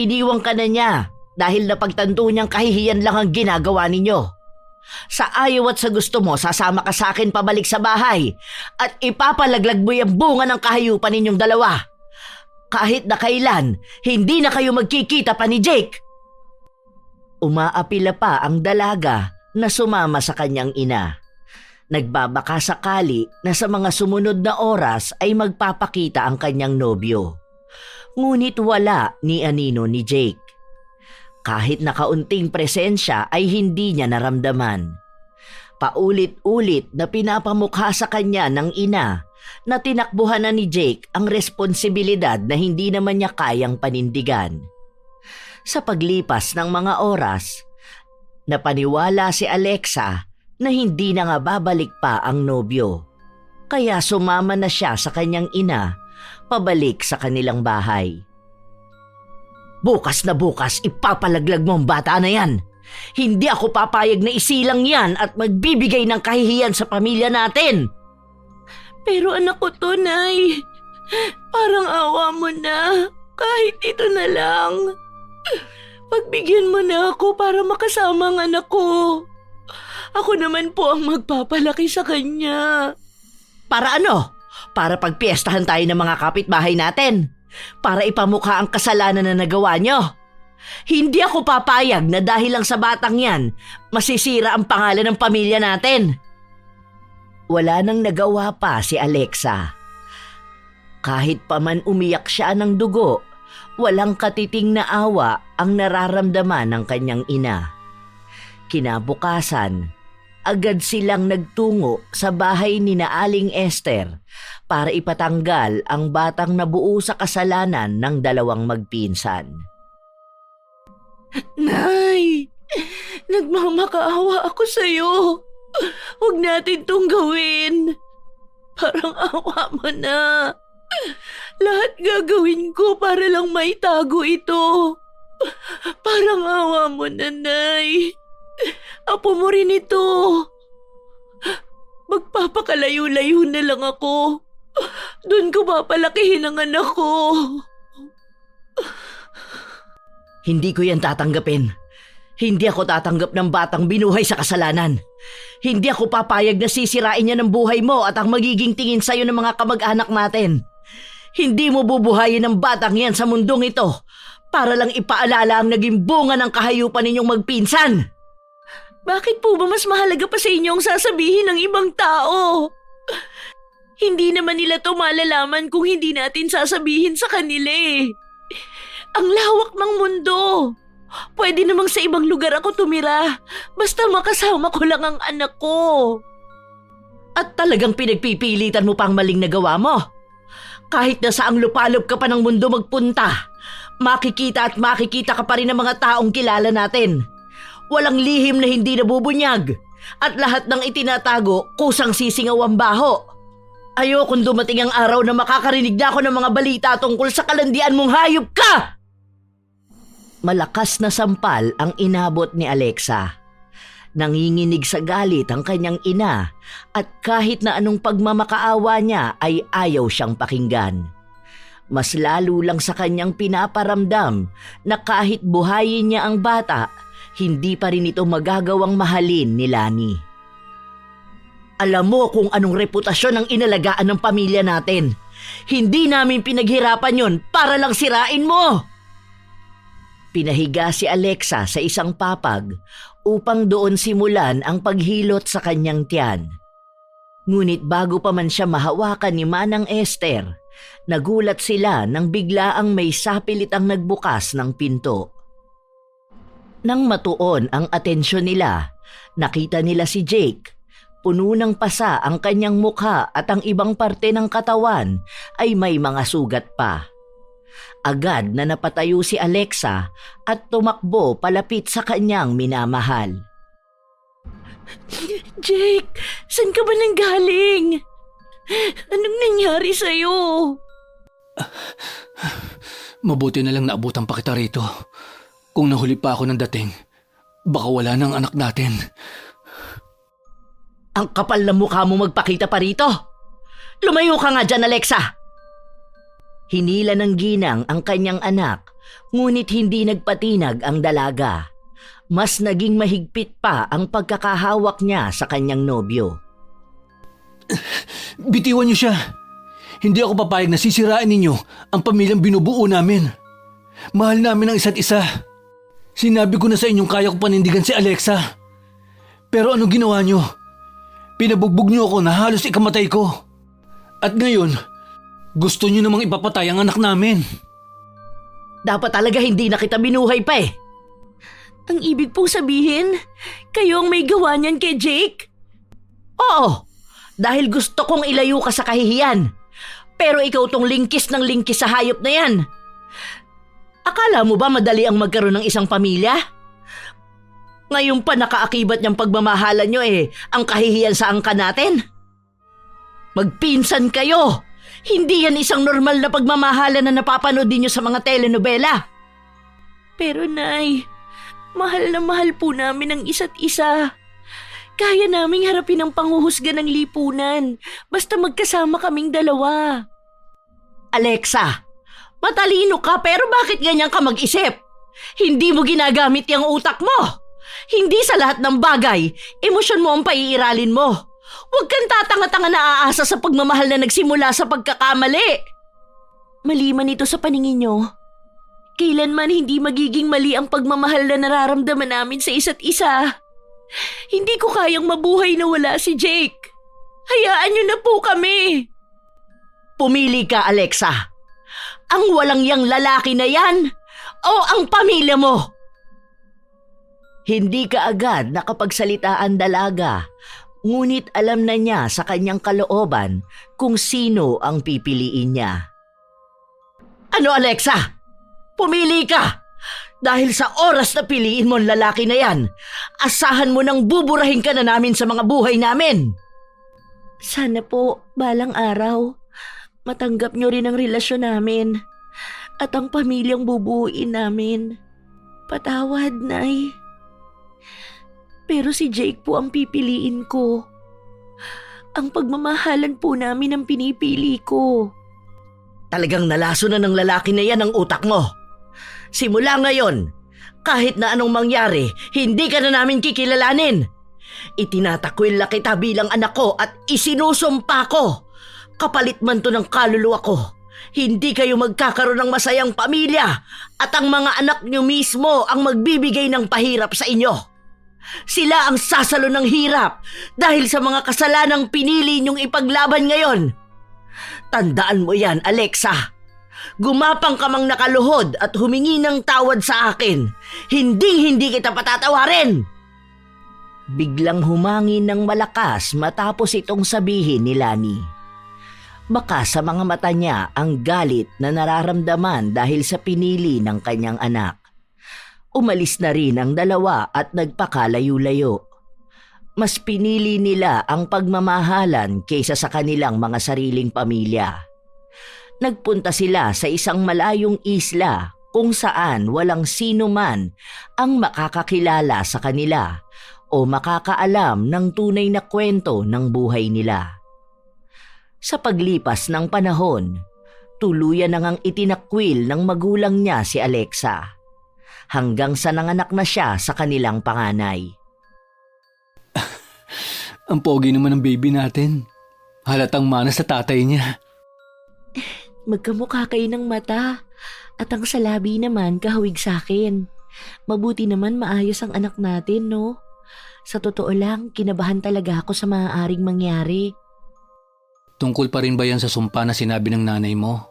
Iniwang ka na niya dahil napagtanto niyang kahihiyan lang ang ginagawa ninyo. Sa ayaw at sa gusto mo, sasama ka sa akin pabalik sa bahay at ipapalaglag mo yung bunga ng kahayupan ninyong dalawa. Kahit na kailan, hindi na kayo magkikita pa ni Jake. Umaapila pa ang dalaga na sumama sa kanyang ina. Nagbabaka sakali na sa mga sumunod na oras ay magpapakita ang kanyang nobyo. Ngunit wala ni anino ni Jake. Kahit na kaunting presensya ay hindi niya naramdaman. Paulit-ulit na pinapamukha sa kanya ng ina na tinakbuhan na ni Jake ang responsibilidad na hindi naman niya kayang panindigan. Sa paglipas ng mga oras, napaniwala si Alexa na hindi na nga babalik pa ang nobyo. Kaya sumama na siya sa kanyang ina pabalik sa kanilang bahay. Bukas na bukas ipapalaglag mo ang bata na yan. Hindi ako papayag na isilang yan at magbibigay ng kahihiyan sa pamilya natin. Pero anak ko to, Nay. Parang awa mo na. Kahit ito na lang. Pagbigyan mo na ako para makasama ang anak ko. Ako naman po ang magpapalaki sa kanya. Para ano? Para pagpiestahan tayo ng mga kapitbahay natin. Para ipamukha ang kasalanan na nagawa nyo. Hindi ako papayag na dahil lang sa batang yan, masisira ang pangalan ng pamilya natin. Wala nang nagawa pa si Alexa. Kahit pa man umiyak siya ng dugo, walang katiting na awa ang nararamdaman ng kanyang ina. Kinabukasan, agad silang nagtungo sa bahay ni na Aling Esther para ipatanggal ang batang nabuo sa kasalanan ng dalawang magpinsan. Nay, nagmamakaawa ako sa'yo. Huwag natin tong gawin. Parang awa mo na. Lahat gagawin ko para lang maitago ito. Parang awa mo na, Nay. Apo mo rin ito. Magpapakalayo-layo na lang ako. Doon ko papalakihin ang anak ko. Hindi ko yan tatanggapin. Hindi ako tatanggap ng batang binuhay sa kasalanan. Hindi ako papayag na sisirain niya ng buhay mo at ang magiging tingin sa'yo ng mga kamag-anak natin. Hindi mo bubuhayin ang batang yan sa mundong ito para lang ipaalala ang naging bunga ng kahayupan ninyong magpinsan. Bakit po ba mas mahalaga pa sa inyo ang sasabihin ng ibang tao? Hindi naman nila to malalaman kung hindi natin sasabihin sa kanila eh. Ang lawak ng mundo. Pwede namang sa ibang lugar ako tumira. Basta makasama ko lang ang anak ko. At talagang pinagpipilitan mo pang maling nagawa mo. Kahit na saang lupalop ka pa ng mundo magpunta, makikita ka pa rin ng mga taong kilala natin. Walang lihim na hindi nabubunyag. at lahat ng itinatago kusang sisingaw ang baho. Ayokong dumating ang araw na makakarinig na ako ng mga balita tungkol sa kalandian mong hayop ka! Malakas na sampal ang inabot ni Alexa. Nanginginig sa galit ang kanyang ina at kahit na anong pagmamakaawa niya ay ayaw siyang pakinggan. Mas lalo lang sa kanyang pinaparamdam na kahit buhayin niya ang bata, hindi pa rin ito magagawang mahalin ni Lani. Alam mo kung anong reputasyon ang inalagaan ng pamilya natin. Hindi namin pinaghirapan yon para lang sirain mo. Pinahiga si Alexa sa isang papag upang doon simulan ang paghilot sa kanyang tiyan. Ngunit bago pa man siya mahawakan ni Manang Esther, nagulat sila nang biglaang may sapilit ang nagbukas ng pinto. Nang matuon ang atensyon nila, nakita nila si Jake. Puno ng pasa ang kanyang mukha at ang ibang parte ng katawan ay may mga sugat pa. Agad na napatayo si Alexa at tumakbo palapit sa kanyang minamahal. Jake, saan ka ba nanggaling? Anong nangyari sa'yo? Mabuti na lang naabutan pa kita rito. Kung nahuli pa ako ng dating, baka wala ng anak natin. Ang kapal na mukha mo magpakita pa rito. Lumayo ka nga dyan, Alexa. Hinila ng ginang ang kanyang anak, ngunit hindi nagpatinag ang dalaga. Mas naging mahigpit pa ang pagkakahawak niya sa kanyang nobyo. Bitiwan niyo siya. Hindi ako papayag na sisirain ninyo ang pamilyang binubuo namin. Mahal namin ang isa't isa. Sinabi ko na sa inyong kaya ko panindigan si Alexa. Pero ano ginawa niyo? Pinabugbog niyo ako na halos ikamatay ko. At ngayon, gusto niyo namang ipapatay ang anak namin. Dapat talaga hindi na kita binuhay pa eh. Ang ibig pong sabihin, kayo ang may gawa niyan kay Jake? Oo, dahil gusto kong ilayo ka sa kahihiyan. Pero ikaw tong lingkis ng lingkis sa hayop na yan. Akala mo ba madali ang magkaroon ng isang pamilya? Ngayon pa nakaakibat niyang pagmamahalan niyo ang kahihiyan sa angka natin. Magpinsan kayo. Hindi yan isang normal na pagmamahalan na napapanood niyo sa mga telenovela. Pero Nay, mahal na mahal po namin ang isa't isa. Kaya naming harapin ang panghuhusga ng lipunan basta magkasama kaming dalawa. Alexa, matalino ka pero bakit ganyan ka mag-isip? Hindi mo ginagamit yung utak mo. Hindi sa lahat ng bagay, emosyon mo ang paiiralin mo. Huwag kang tatanga-tanga na aasa sa pagmamahal na nagsimula sa pagkakamali. Mali man ito sa paningin nyo. Kailanman hindi magiging mali ang pagmamahal na nararamdaman namin sa isa't isa. Hindi ko kayang mabuhay na wala si Jake. Hayaan niyo na po kami. Pumili ka, Alexa. Ang walang yang lalaki na yan o ang pamilya mo? Hindi ka agad nakapagsalita ang dalaga, ngunit alam na niya sa kanyang kalooban kung sino ang pipiliin niya. Ano, Alexa? Pumili ka! Dahil sa oras na piliin mo ang lalaki na yan, asahan mo nang buburahin ka na namin sa mga buhay namin. Sana po, balang araw, matanggap niyo rin ang relasyon namin at ang pamilyang bubuuin namin. Patawad, Nay. Pero si Jake po ang pipiliin ko. Ang pagmamahalan po namin ang pinipili ko. Talagang nalaso na ng lalaki na yan ang utak mo. Simula ngayon, kahit na anong mangyari, hindi ka na namin kikilalanin. Itinatakwil kita bilang anak ko at isinusumpa ko. Kapalit man to ng kaluluwa ko. Hindi kayo magkakaroon ng masayang pamilya at ang mga anak niyo mismo ang magbibigay ng pahirap sa inyo. Sila ang sasalo ng hirap dahil sa mga kasalanang pinili niyong ipaglaban ngayon. Tandaan mo yan, Alexa. Gumapang ka mang nakaluhod at humingi ng tawad sa akin. Hindi kita patatawarin. Biglang humangin ng malakas matapos itong sabihin ni Lani. Baka sa mga mata niya ang galit na nararamdaman dahil sa pinili ng kanyang anak. Umalis na rin ang dalawa at nagpakalayo-layo. Mas pinili nila ang pagmamahalan kaysa sa kanilang mga sariling pamilya. Nagpunta sila sa isang malayong isla kung saan walang sino man ang makakakilala sa kanila o makakaalam ng tunay na kwento ng buhay nila. Sa paglipas ng panahon, tuluyan na ngang itinakwil ng magulang niya si Alexa hanggang sa nanganak na siya sa kanilang panganay. Ang pogi naman ng baby natin. Halatang mana sa tatay niya. Magkamukha kayo ng mata at ang salabi naman kahawig sa akin. Mabuti naman maayos ang anak natin, no? Sa totoo lang, kinabahan talaga ako sa maaaring mangyari. Tungkol pa rin ba yan sa sumpa na sinabi ng nanay mo?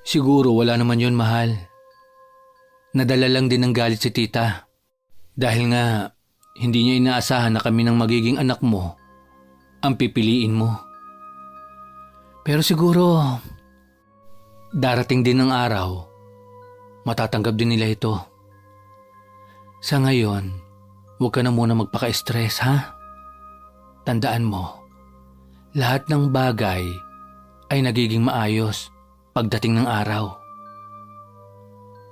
Siguro wala naman yun, mahal. Nadala lang din ng galit si tita. Dahil nga, hindi niya inaasahan na kami ng magiging anak mo ang pipiliin mo. Pero siguro, darating din ng araw, matatanggap din nila ito. Sa ngayon, huwag ka na muna magpaka-stress, ha? Tandaan mo, lahat ng bagay ay nagiging maayos pagdating ng araw.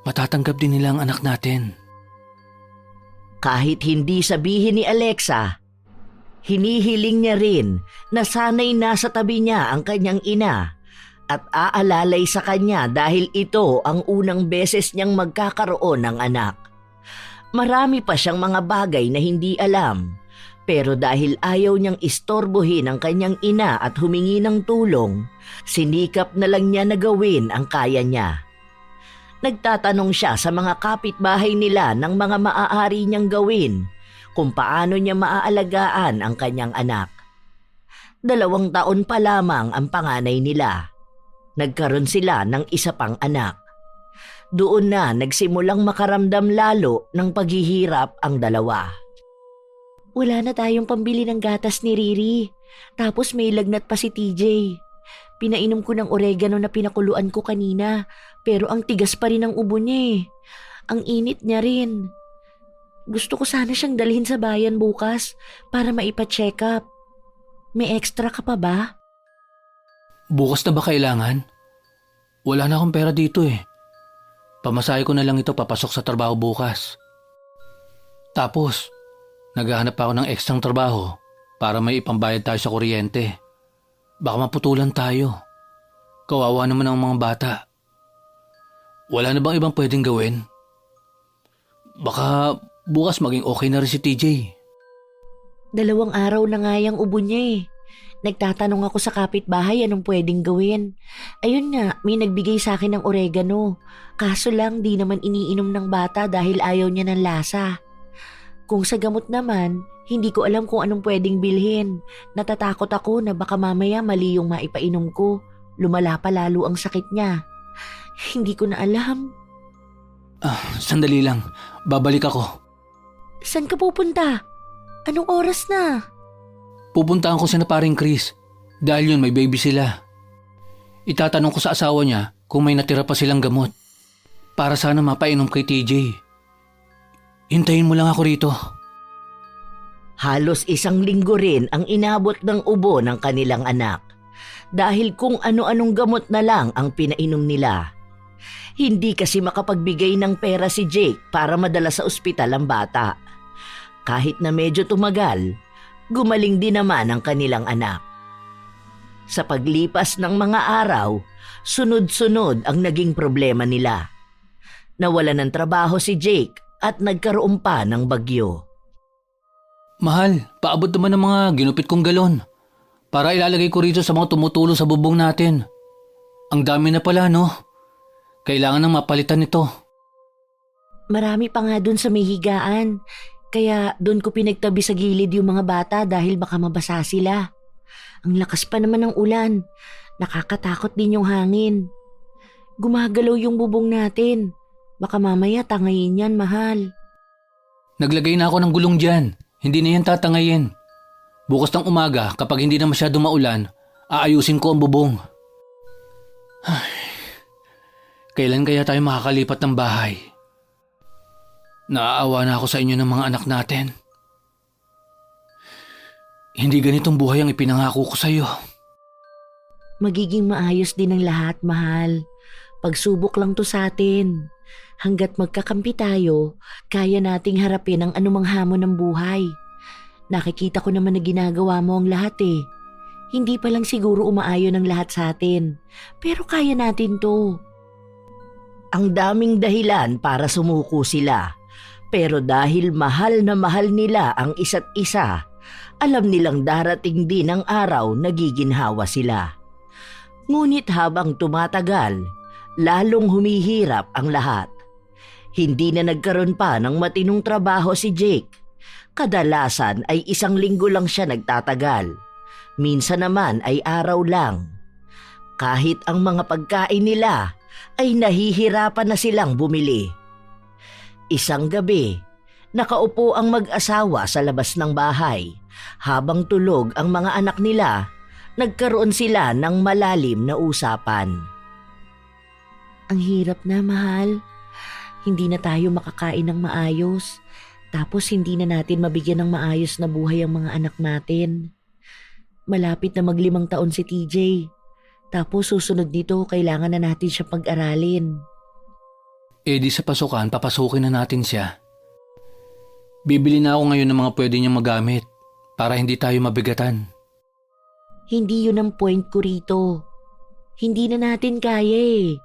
Matatanggap din nila ang anak natin. Kahit hindi sabihin ni Alexa, hinihiling niya rin na sana'y nasa tabi niya ang kanyang ina at aalalay sa kanya dahil ito ang unang beses niyang magkakaroon ng anak. Marami pa siyang mga bagay na hindi alam, pero dahil ayaw niyang istorbohin ang kanyang ina at humingi ng tulong, sinikap na lang niya na gawin ang kaya niya. Nagtatanong siya sa mga kapitbahay nila ng mga maaari niyang gawin kung paano niya maaalagaan ang kanyang anak. 2 taon pa lamang ang panganay nila. Nagkaroon sila ng isa pang anak. Doon na nagsimulang makaramdam lalo ng paghihirap ang dalawa. Wala na tayong pambili ng gatas ni Riri. Tapos may lagnat pa si TJ. Pinainom ko ng oregano na pinakuluan ko kanina, pero ang tigas pa rin ang ubo niya eh. Ang init niya rin. Gusto ko sana siyang dalhin sa bayan bukas para maipa-check up. May extra ka pa ba? Bukas na ba kailangan? Wala na akong pera dito eh. Pamasahe ko na lang ito papasok sa trabaho bukas. Tapos, naghahanap ako ng ekstrang trabaho para may ipambayad tayo sa kuryente. Baka maputulan tayo. Kawawa naman ang mga bata. Wala na bang ibang pwedeng gawin? Baka bukas maging okay na rin si TJ. 2 araw na nga yung ubo niya eh. Nagtatanong ako sa kapitbahay anong pwedeng gawin. Ayun nga, may nagbigay sa akin ng oregano. Kaso lang di naman iniinom ng bata dahil ayaw niya ng lasa. Kung sa gamot naman, hindi ko alam kung anong pwedeng bilhin. Natatakot ako na baka mamaya mali yung maipainom ko. Lumala pa lalo ang sakit niya. Hindi ko na alam. Sandali lang. Babalik ako. Saan ka pupunta? Anong oras na? Pupuntahan ko sina paring Chris. Dahil yun may baby sila. Itatanong ko sa asawa niya kung may natira pa silang gamot. Para sana mapainom kay TJ. Hintayin mo lang ako rito. Halos 1 linggo rin ang inabot ng ubo ng kanilang anak dahil kung ano-anong gamot na lang ang pinainom nila. Hindi kasi makapagbigay ng pera si Jake para madala sa ospital ang bata. Kahit na medyo tumagal, gumaling din naman ang kanilang anak. Sa paglipas ng mga araw, sunod-sunod ang naging problema nila. Nawalan ng trabaho si Jake at nagkaroon pa ng bagyo. Mahal, paabot naman ng mga ginupit kong galon. Para ilalagay ko rito sa mga tumutulo sa bubong natin. Ang dami na pala, no? Kailangan nang mapalitan nito. Marami pa nga dun sa may higaan. Kaya dun ko pinagtabi sa gilid yung mga bata dahil baka mabasa sila. Ang lakas pa naman ng ulan. Nakakatakot din yung hangin. Gumagalaw yung bubong natin. Baka mamaya tangayin yan, mahal. Naglagay na ako ng gulong dyan. Hindi na yan tatangayin. Bukas ng umaga, kapag hindi na masyado maulan, aayusin ko ang bubong. Ay, kailan kaya tayo makakalipat ng bahay? Naaawa na ako sa inyo ng mga anak natin. Hindi ganitong buhay ang ipinangako ko sa'yo. Magiging maayos din ang lahat, mahal. Pagsubok lang to sa atin. Hanggat magkakampi tayo, kaya nating harapin ang anumang hamon ng buhay. Nakikita ko naman na ginagawa mo ang lahat eh. Hindi pa lang siguro umaayon ang lahat sa atin. Pero kaya natin to. Ang daming dahilan para sumuko sila. Pero dahil mahal na mahal nila ang isa't isa, alam nilang darating din ang araw na giginhawa sila. Ngunit habang tumatagal, lalong humihirap ang lahat. Hindi na nagkaroon pa ng matinong trabaho si Jake. Kadalasan ay 1 linggo lang siya nagtatagal. Minsan naman ay araw lang. Kahit ang mga pagkain nila ay nahihirapan na silang bumili. Isang gabi, nakaupo ang mag-asawa sa labas ng bahay. Habang tulog ang mga anak nila, nagkaroon sila ng malalim na usapan. Ang hirap na, mahal. Hindi na tayo makakain ng maayos. Tapos hindi na natin mabigyan ng maayos na buhay ang mga anak natin. Malapit na mag-5 taon si TJ. Tapos susunod dito, kailangan na natin siya pag-aralin. Eh di sa pasukan, papasukin na natin siya. Bibili na ako ngayon ng mga pwede niyang magamit para hindi tayo mabigatan. Hindi yun ang point ko rito. Hindi na natin kaya eh.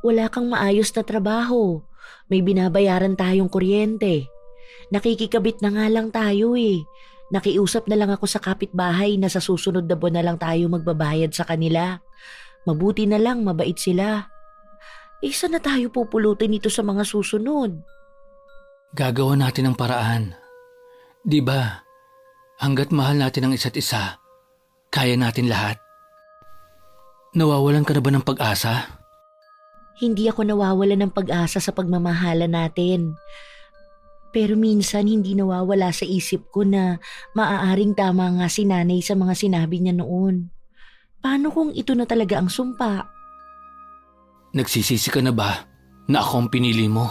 Wala kang maayos na trabaho. May binabayaran tayong kuryente. Nakikikabit na nga lang tayo eh. Nakiusap na lang ako sa kapitbahay na sa susunod na buwan na lang tayo magbabayad sa kanila. Mabuti na lang, mabait sila. Isa na tayo pupulutin ito sa mga susunod. Gagawa natin ang paraan. Di ba? Hanggat mahal natin ang isa't isa, kaya natin lahat. Nawawalan ka na ba ng pag-asa? Hindi ako nawawalan ng pag-asa sa pagmamahala natin. Pero minsan hindi nawawala sa isip ko na maaaring tama nga si nanay sa mga sinabi niya noon. Paano kung ito na talaga ang sumpa? Nagsisisi ka na ba na ako ang pinili mo?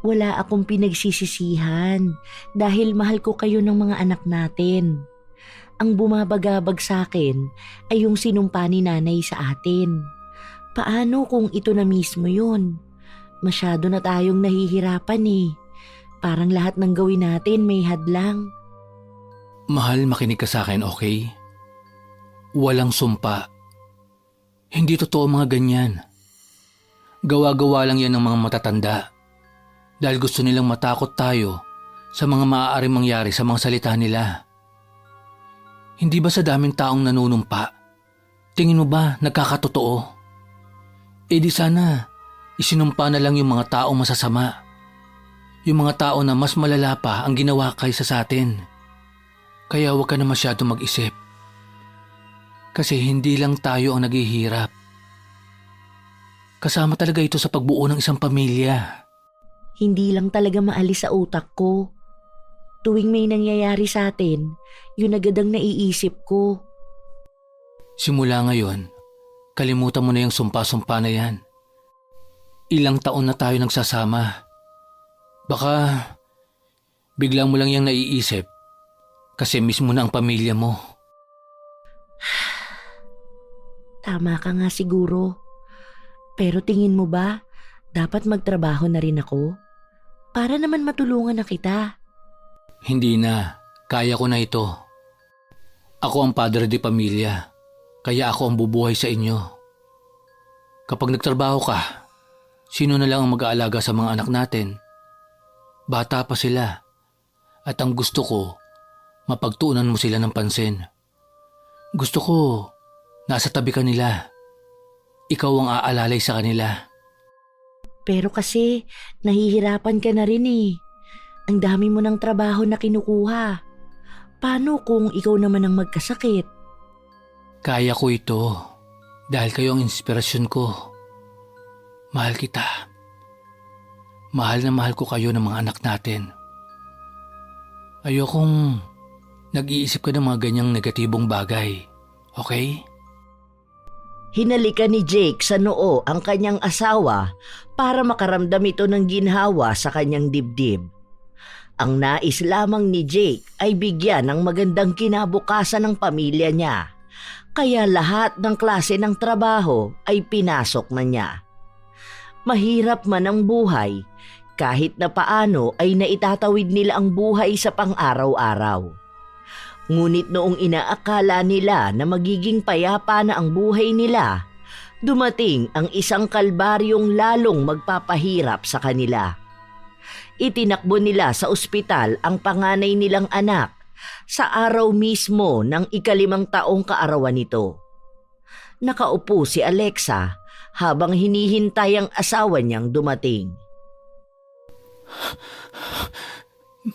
Wala akong pinagsisisihan dahil mahal ko kayo ng mga anak natin. Ang bumabagabag sa akin ay yung sinumpa ni nanay sa atin. Paano kung ito na mismo yun? Masyado na tayong nahihirapan eh. Parang lahat ng gawin natin may hadlang. Mahal, makinig ka sa akin, okay? Walang sumpa. Hindi totoo mga ganyan. Gawa-gawa lang yan ng mga matatanda. Dahil gusto nilang matakot tayo sa mga maaaring mangyari sa mga salita nila. Hindi ba sa daming taong nanunumpa, tingin mo ba nagkakatotoo? E di sana, isinumpa na lang yung mga taong masasama. Yung mga tao na mas malala pa ang ginawa kaysa sa atin. Kaya huwag ka na masyado mag-isip. Kasi hindi lang tayo ang naghihirap. Kasama talaga ito sa pagbuo ng isang pamilya. Hindi lang talaga maalis sa utak ko. Tuwing may nangyayari sa atin, yun agad ang naiisip ko. Simula ngayon, kalimutan mo na yung sumpa-sumpa na yan. Ilang taon na tayo nagsasama. Baka bigla mo lang yung naiisip kasi mismo na ang pamilya mo. Tama ka nga siguro. Pero tingin mo ba, dapat magtrabaho na rin ako? Para naman matulungan na kita. Hindi na, kaya ko na ito. Ako ang padre de pamilya, kaya ako ang bubuhay sa inyo. Kapag nagtrabaho ka, sino na lang ang mag-aalaga sa mga anak natin? Bata pa sila at ang gusto ko, mapagtuunan mo sila ng pansin. Gusto ko, nasa tabi ka nila. Ikaw ang aalalay sa kanila. Pero kasi, nahihirapan ka na rin eh. Ang dami mo ng trabaho na kinukuha. Paano kung ikaw naman ang magkasakit? Kaya ko ito dahil kayo ang inspirasyon ko. Mahal kita. Mahal na mahal ko kayo ng mga anak natin. Ayokong nag-iisip ka ng mga ganyang negatibong bagay. Okay? Hinalikan ni Jake sa noo ang kanyang asawa para makaramdam ito ng ginhawa sa kanyang dibdib. Ang nais lamang ni Jake ay bigyan ng magandang kinabukasan ng pamilya niya. Kaya lahat ng klase ng trabaho ay pinasok na niya. Mahirap man ang buhay, kahit na paano ay naitatawid nila ang buhay sa pang-araw-araw. Ngunit noong inaakala nila na magiging payapa na ang buhay nila, dumating ang isang kalbaryong lalong magpapahirap sa kanila. Itinakbo nila sa ospital ang panganay nilang anak sa araw mismo ng 5 taong kaarawan nito. Nakaupo si Alexa habang hinihintay ang asawa niyang dumating.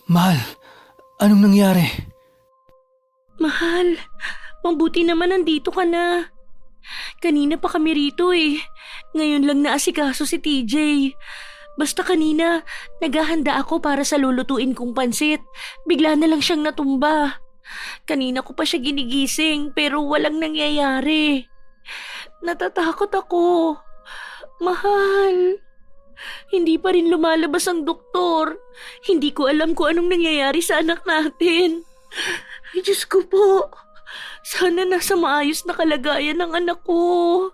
Mahal, anong nangyari? Mahal, mabuti naman nandito ka na. Kanina pa kami rito eh. Ngayon lang naasikaso si TJ. Basta kanina, naghahanda ako para sa lulutuin kong pansit. Bigla na lang siyang natumba. Kanina ko pa siya ginigising pero walang nangyayari. Natatakot ako. Mahal, hindi pa rin lumalabas ang doktor. Hindi ko alam kung anong nangyayari sa anak natin. Ay, Diyos ko po. Sana nasa maayos na kalagayan ng anak ko.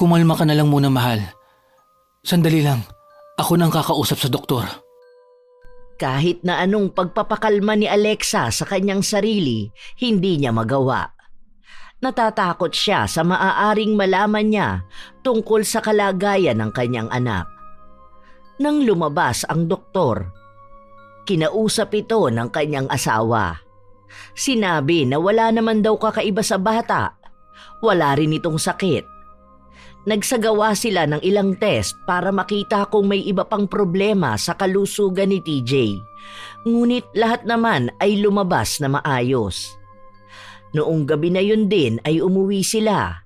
Kumalma ka na lang muna, mahal. Sandali lang. Ako nang kakausap sa doktor. Kahit na anong pagpapakalma ni Alexa sa kanyang sarili, hindi niya magawa. Natatakot siya sa maaaring malaman niya tungkol sa kalagayan ng kanyang anak. Nang lumabas ang doktor, kinausap ito ng kanyang asawa. Sinabi na wala naman daw kakaiba sa bata. Wala rin itong sakit. Nagsagawa sila ng ilang test para makita kung may iba pang problema sa kalusugan ni TJ. Ngunit lahat naman ay lumabas na maayos. Noong gabi na yun din ay umuwi sila.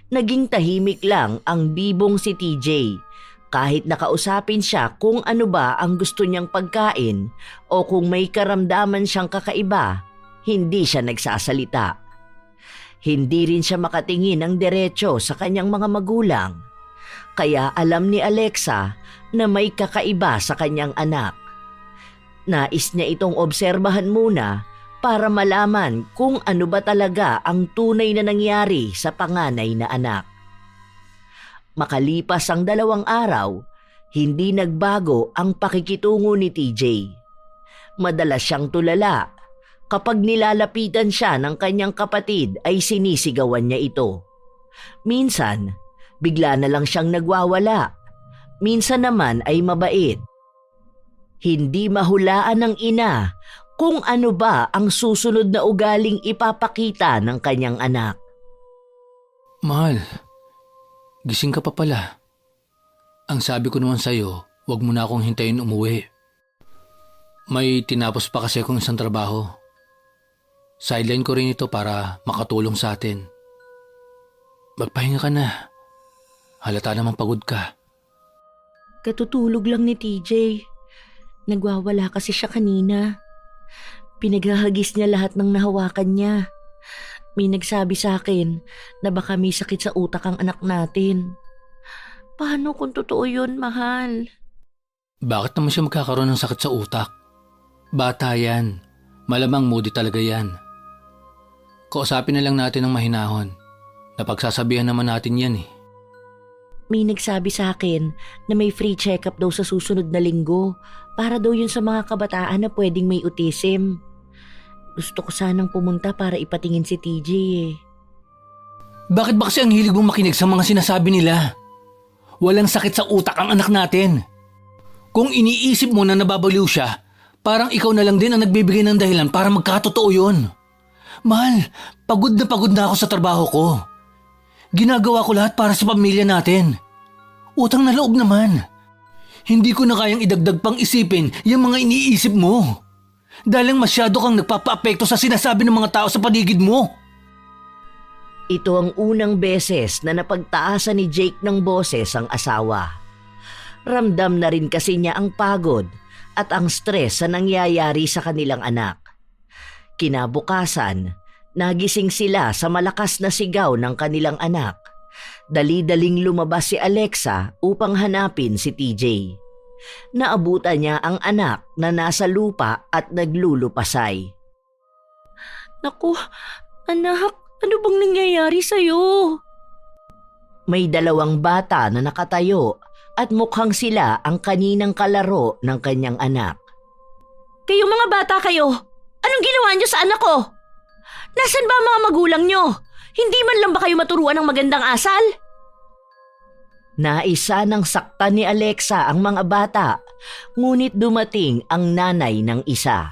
Naging tahimik lang ang bibong si TJ. Kahit nakausapin siya kung ano ba ang gusto niyang pagkain o kung may karamdaman siyang kakaiba, hindi siya nagsasalita. Hindi rin siya makatingin ng diretso sa kanyang mga magulang. Kaya alam ni Alexa na may kakaiba sa kanyang anak. Nais niya itong obserbahan muna para malaman kung ano ba talaga ang tunay na nangyari sa panganay na anak. Makalipas ang 2 araw, hindi nagbago ang pakikitungo ni TJ. Madalas siyang tulala. Kapag nilalapitan siya ng kanyang kapatid ay sinisigawan niya ito. Minsan, bigla na lang siyang nagwawala. Minsan naman ay mabait. Hindi mahulaan ng ina kung ano ba ang susunod na ugaling ipapakita ng kanyang anak. Mahal, gising ka pa pala. Ang sabi ko naman sa'yo, huwag mo na akong hintayin umuwi. May tinapos pa kasi akong isang trabaho. Sideline ko rin ito para makatulong sa atin. Magpahinga ka na. Halata namang pagod ka. Katutulog lang ni TJ. Nagwawala kasi siya kanina. Pinaghahagis niya lahat ng nahawakan niya. May nagsabi sa akin na baka may sakit sa utak ang anak natin. Paano kung totoo yun, mahal? Bakit naman siya magkakaroon ng sakit sa utak? Bata yan. Malamang moody talaga yan. Kausapin na lang natin ng mahinahon. Napagsasabihan naman natin yan eh. May nagsabi sa akin na may free check-up daw sa susunod na linggo para daw yun sa mga kabataan na pwedeng may autism. Gusto ko sanang pumunta para ipatingin si TJ eh. Bakit ba kasi ang hilig mong makinig sa mga sinasabi nila? Walang sakit sa utak ang anak natin. Kung iniisip mo na nababaliw siya, parang ikaw na lang din ang nagbibigay ng dahilan para magkatotoo yun. Mahal, pagod na ako sa trabaho ko. Ginagawa ko lahat para sa pamilya natin. Utang na loob naman. Hindi ko na kayang idagdag pang isipin yung mga iniisip mo. Dahil masyado kang nagpapaapekto sa sinasabi ng mga tao sa paligid mo. Ito ang unang beses na napagtaasan ni Jake ng boses ang asawa. Ramdam na rin kasi niya ang pagod at ang stress sa nangyayari sa kanilang anak. Kinabukasan, nagising sila sa malakas na sigaw ng kanilang anak. Dali-daling lumabas si Alexa upang hanapin si TJ. Naabutan niya ang anak na nasa lupa at naglulupasay. Naku, anak, ano bang nangyayari sa'yo? May dalawang bata na nakatayo at mukhang sila ang kaninang kalaro ng kanyang anak. Kayong mga bata kayo, anong ginawa niyo sa anak ko? Nasaan ba ang mga magulang niyo? Hindi man lang ba kayo maturuan ng magandang asal? Naisa ng saktan ni Alexa ang mga bata, ngunit dumating ang nanay ng isa.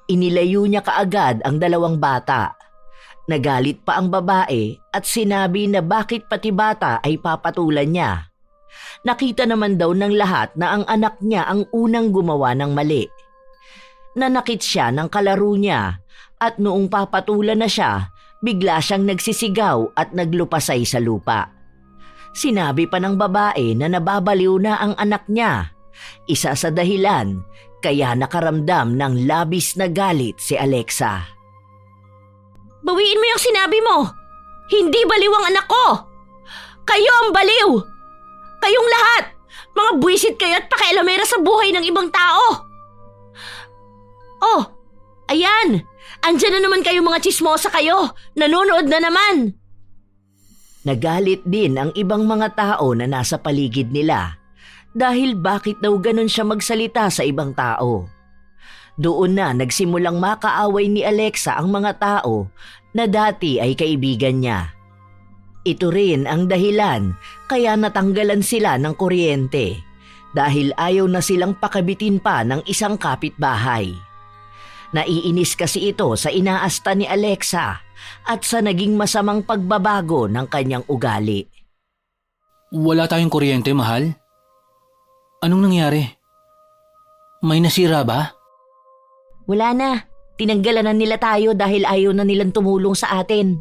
Inilayo niya kaagad ang dalawang bata. Nagalit pa ang babae at sinabi na bakit pati bata ay papatulan niya. Nakita naman daw ng lahat na ang anak niya ang unang gumawa ng mali. Nanakit siya ng kalaro niya at noong papatulan na siya, bigla siyang nagsisigaw at naglupasay sa lupa. Sinabi pa ng babae na nababaliw na ang anak niya. Isa sa dahilan kaya nakaramdam ng labis na galit si Alexa. Bawiin mo yung sinabi mo! Hindi baliw ang anak ko! Kayo ang baliw! Kayong lahat! Mga buwisit kayo at pakialamera sa buhay ng ibang tao! Oh, ayan! Andyan na naman kayo mga tsismosa kayo! Nanonood na naman! Nagalit din ang ibang mga tao na nasa paligid nila dahil bakit daw ganun siya magsalita sa ibang tao. Doon na nagsimulang makaaway ni Alexa ang mga tao na dati ay kaibigan niya. Ito rin ang dahilan kaya natanggalan sila ng kuryente dahil ayaw na silang pakabitin pa ng isang kapitbahay. Naiinis kasi ito sa inaasta ni Alexa at sa naging masamang pagbabago ng kanyang ugali. Wala tayong kuryente, mahal? Anong nangyari? May nasira ba? Wala na. Tinanggalan na nila tayo dahil ayaw na nilang tumulong sa atin.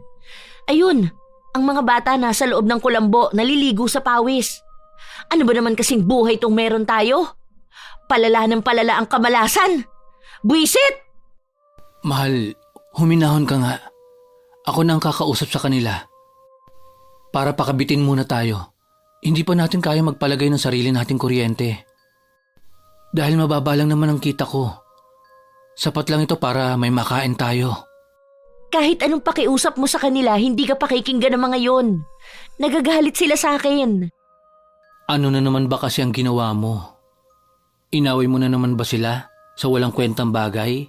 Ayun, ang mga bata nasa loob ng kulambo naliligo sa pawis. Ano ba naman kasing buhay tong meron tayo? Palala ng palala ang kamalasan. Buisit! Mahal, huminahon ka nga. Ako na ang kakausap sa kanila. Para pakabitin muna tayo. Hindi pa natin kaya magpalagay ng sarili nating kuryente. Dahil mababa lang naman ang kita ko. Sapat lang ito para may makain tayo. Kahit anong pakiusap mo sa kanila, hindi ka pakikinggan ng mga yon. Nagagalit sila sa akin. Ano na naman ba kasi ang ginawa mo? Inaway mo na naman ba sila sa walang kwentang bagay?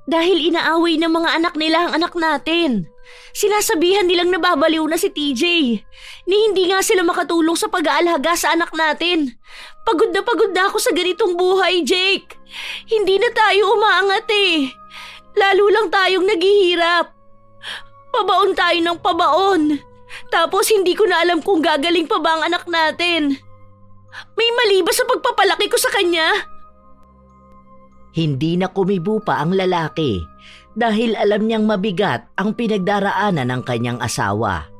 Dahil inaaway ng mga anak nila ang anak natin. Sinasabihan nilang nababaliw na si TJ. Ni hindi nga sila makatulong sa pag-aalaga sa anak natin. Pagod na ako sa ganitong buhay, Jake. Hindi na tayo umaangat eh. Lalo lang tayong naghihirap. Pabaon tayo ng pabaon. Tapos hindi ko na alam kung gagaling pa ba ang anak natin. May mali ba sa pagpapalaki ko sa kanya? Hindi na kumibo pa ang lalaki dahil alam niyang mabigat ang pinagdaraanan ng kanyang asawa.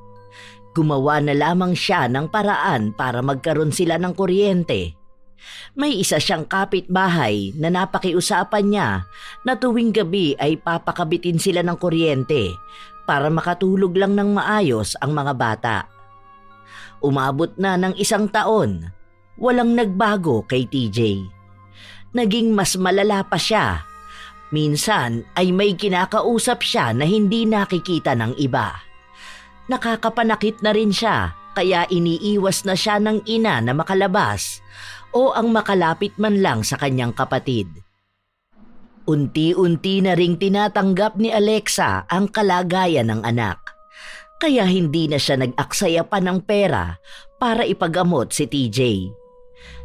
Gumawa na lamang siya ng paraan para magkaroon sila ng kuryente. May isa siyang kapitbahay na napakiusapan niya na tuwing gabi ay papakabitin sila ng kuryente para makatulog lang ng maayos ang mga bata. Umabot na ng 1 taon, walang nagbago kay TJ. Naging mas malala pa siya. Minsan ay may kinakausap siya na hindi nakikita ng iba. Nakakapanakit na rin siya kaya iniiwas na siya ng ina na makalabas o ang makalapit man lang sa kanyang kapatid. Unti-unti na ring tinatanggap ni Alexa ang kalagayan ng anak. Kaya hindi na siya nag-aksaya pa ng pera para ipagamot si TJ.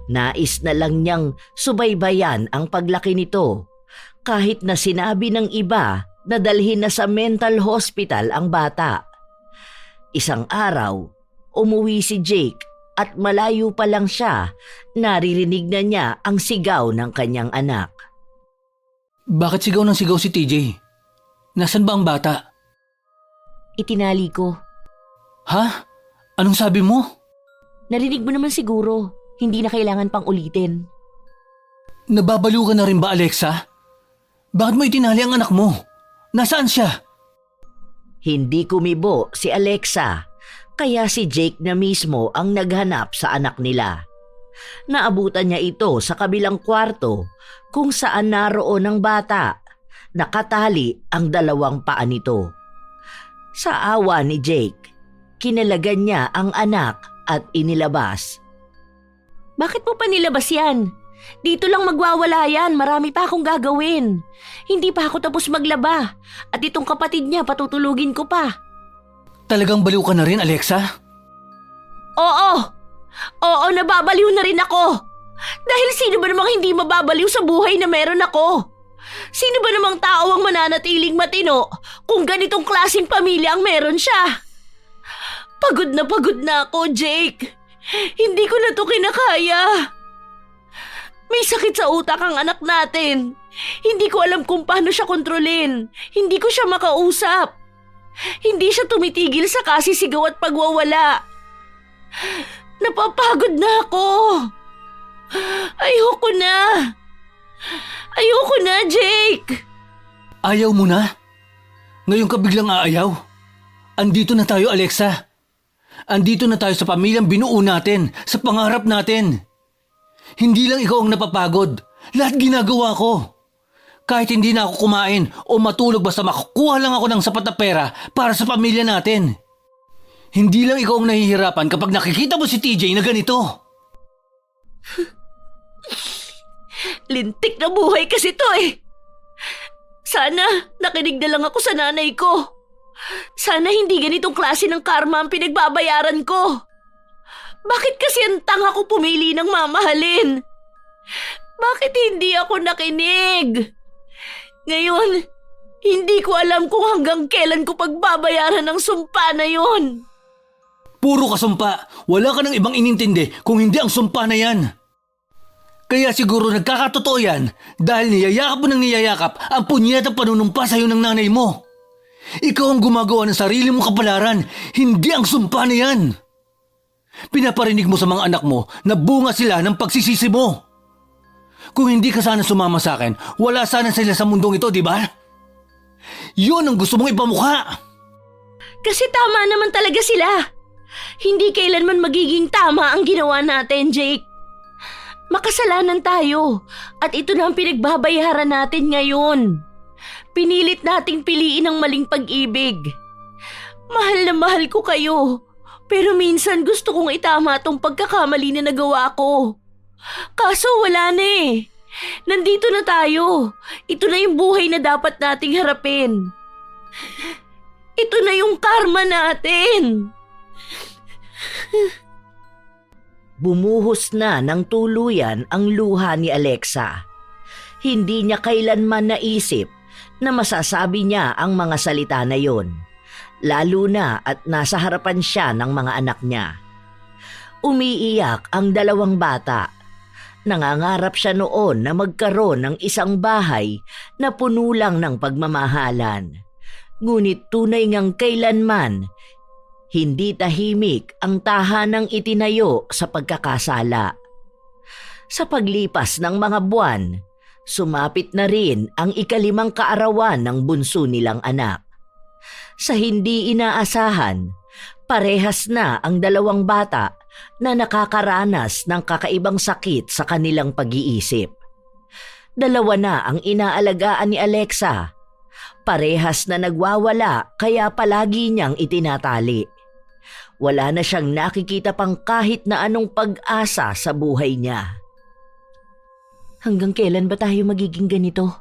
Nais na lang niyang subaybayan ang paglaki nito kahit na sinabi ng iba na dalhin na sa mental hospital ang bata. Isang araw, umuwi si Jake at malayo pa lang siya, naririnig na niya ang sigaw ng kanyang anak. Bakit sigaw ng sigaw si TJ? Nasaan ba ang bata? Itinali ko. Ha? Anong sabi mo? Narinig mo naman siguro. Hindi na kailangan pang ulitin. Nababaliw ka na rin ba, Alexa? Bakit mo itinali ang anak mo? Nasaan siya? Hindi kumibo si Alexa, kaya si Jake na mismo ang naghanap sa anak nila. Naabutan niya ito sa kabilang kwarto kung saan naroon ang bata. Nakatali ang dalawang paa nito. Sa awa ni Jake, kinalagan niya ang anak at inilabas. Bakit mo pa nilabas yan? Dito lang magwawala yan, marami pa akong gagawin. Hindi pa ako tapos maglaba. At itong kapatid niya patutulugin ko pa. Talagang baliw ka na rin, Alexa? Oo! Oo, nababaliw na rin ako. Dahil sino ba namang hindi mababaliw sa buhay na meron ako? Sino ba namang tao ang mananatiling matino kung ganitong klaseng pamilya ang meron siya? Pagod na ako, Jake. Hindi ko na to kinakaya. May sakit sa utak ang anak natin. Hindi ko alam kung paano siya kontrolin. Hindi ko siya makausap. Hindi siya tumitigil sa kasisigaw at pagwawala. Napapagod na ako. Ayoko na. Ayoko na, Jake! Ayaw mo na? Ngayon ka biglang aayaw? Andito na tayo, Alexa. Andito na tayo sa pamilyang binuo natin, sa pangarap natin. Hindi lang ikaw ang napapagod. Lahat ginagawa ko. Kahit hindi na ako kumain o matulog basta makakuha lang ako ng sapat na pera para sa pamilya natin. Hindi lang ikaw ang nahihirapan kapag nakikita mo si TJ na ganito. Lintik na buhay kasi to eh. Sana nakinig na lang ako sa nanay ko. Sana hindi ganitong klase ng karma ang pinagbabayaran ko. Bakit kasi ang tanga ko pumili ng mamahalin? Bakit hindi ako nakinig? Ngayon, hindi ko alam kung hanggang kailan ko pagbabayaran ng sumpa na yon. Puro kasumpa. Wala ka ng ibang inintindi kung hindi ang sumpa na yan. Kaya siguro nagkakatotoo yan dahil niyayakap mo ng niyayakap ang punyetang panunumpa sa'yo ng nanay mo. Ikaw ang gumagawa ng sarili mong kapalaran, hindi ang sumpa na yan. Pinaparinig mo sa mga anak mo na bunga sila ng pagsisisi mo. Kung hindi ka sana sumama sa akin, wala sana sila sa mundong ito, di ba? Yun ang gusto mong ipamukha. Kasi tama naman talaga sila. Hindi kailanman magiging tama ang ginawa natin, Jake. Makasalanan tayo at ito na ang pinagbabayaran natin ngayon. Pinilit nating piliin ang maling pag-ibig. Mahal na mahal ko kayo, pero minsan gusto kong itama tong pagkakamali na nagawa ko. Kaso wala na eh. Nandito na tayo. Ito na yung buhay na dapat nating harapin. Ito na yung karma natin. Bumuhos na ng tuluyan ang luha ni Alexa. Hindi niya kailanman naisip na masasabi niya ang mga salita na yon, lalo na at nasa harapan siya ng mga anak niya. Umiiyak ang dalawang bata. Nangangarap siya noon na magkaroon ng isang bahay na puno lang ng pagmamahalan. Ngunit tunay ngang kailanman hindi tahimik ang tahanang itinayo sa pagkakasala. Sa paglipas ng mga buwan, sumapit na rin ang ikalimang kaarawan ng bunso nilang anak. Sa hindi inaasahan, parehas na ang dalawang bata na nakakaranas ng kakaibang sakit sa kanilang pag-iisip. Dalawa na ang inaalagaan ni Alexa. Parehas na nagwawala kaya palagi niyang itinatali. Wala na siyang nakikita pang kahit na anong pag-asa sa buhay niya. Hanggang kailan ba tayo magiging ganito?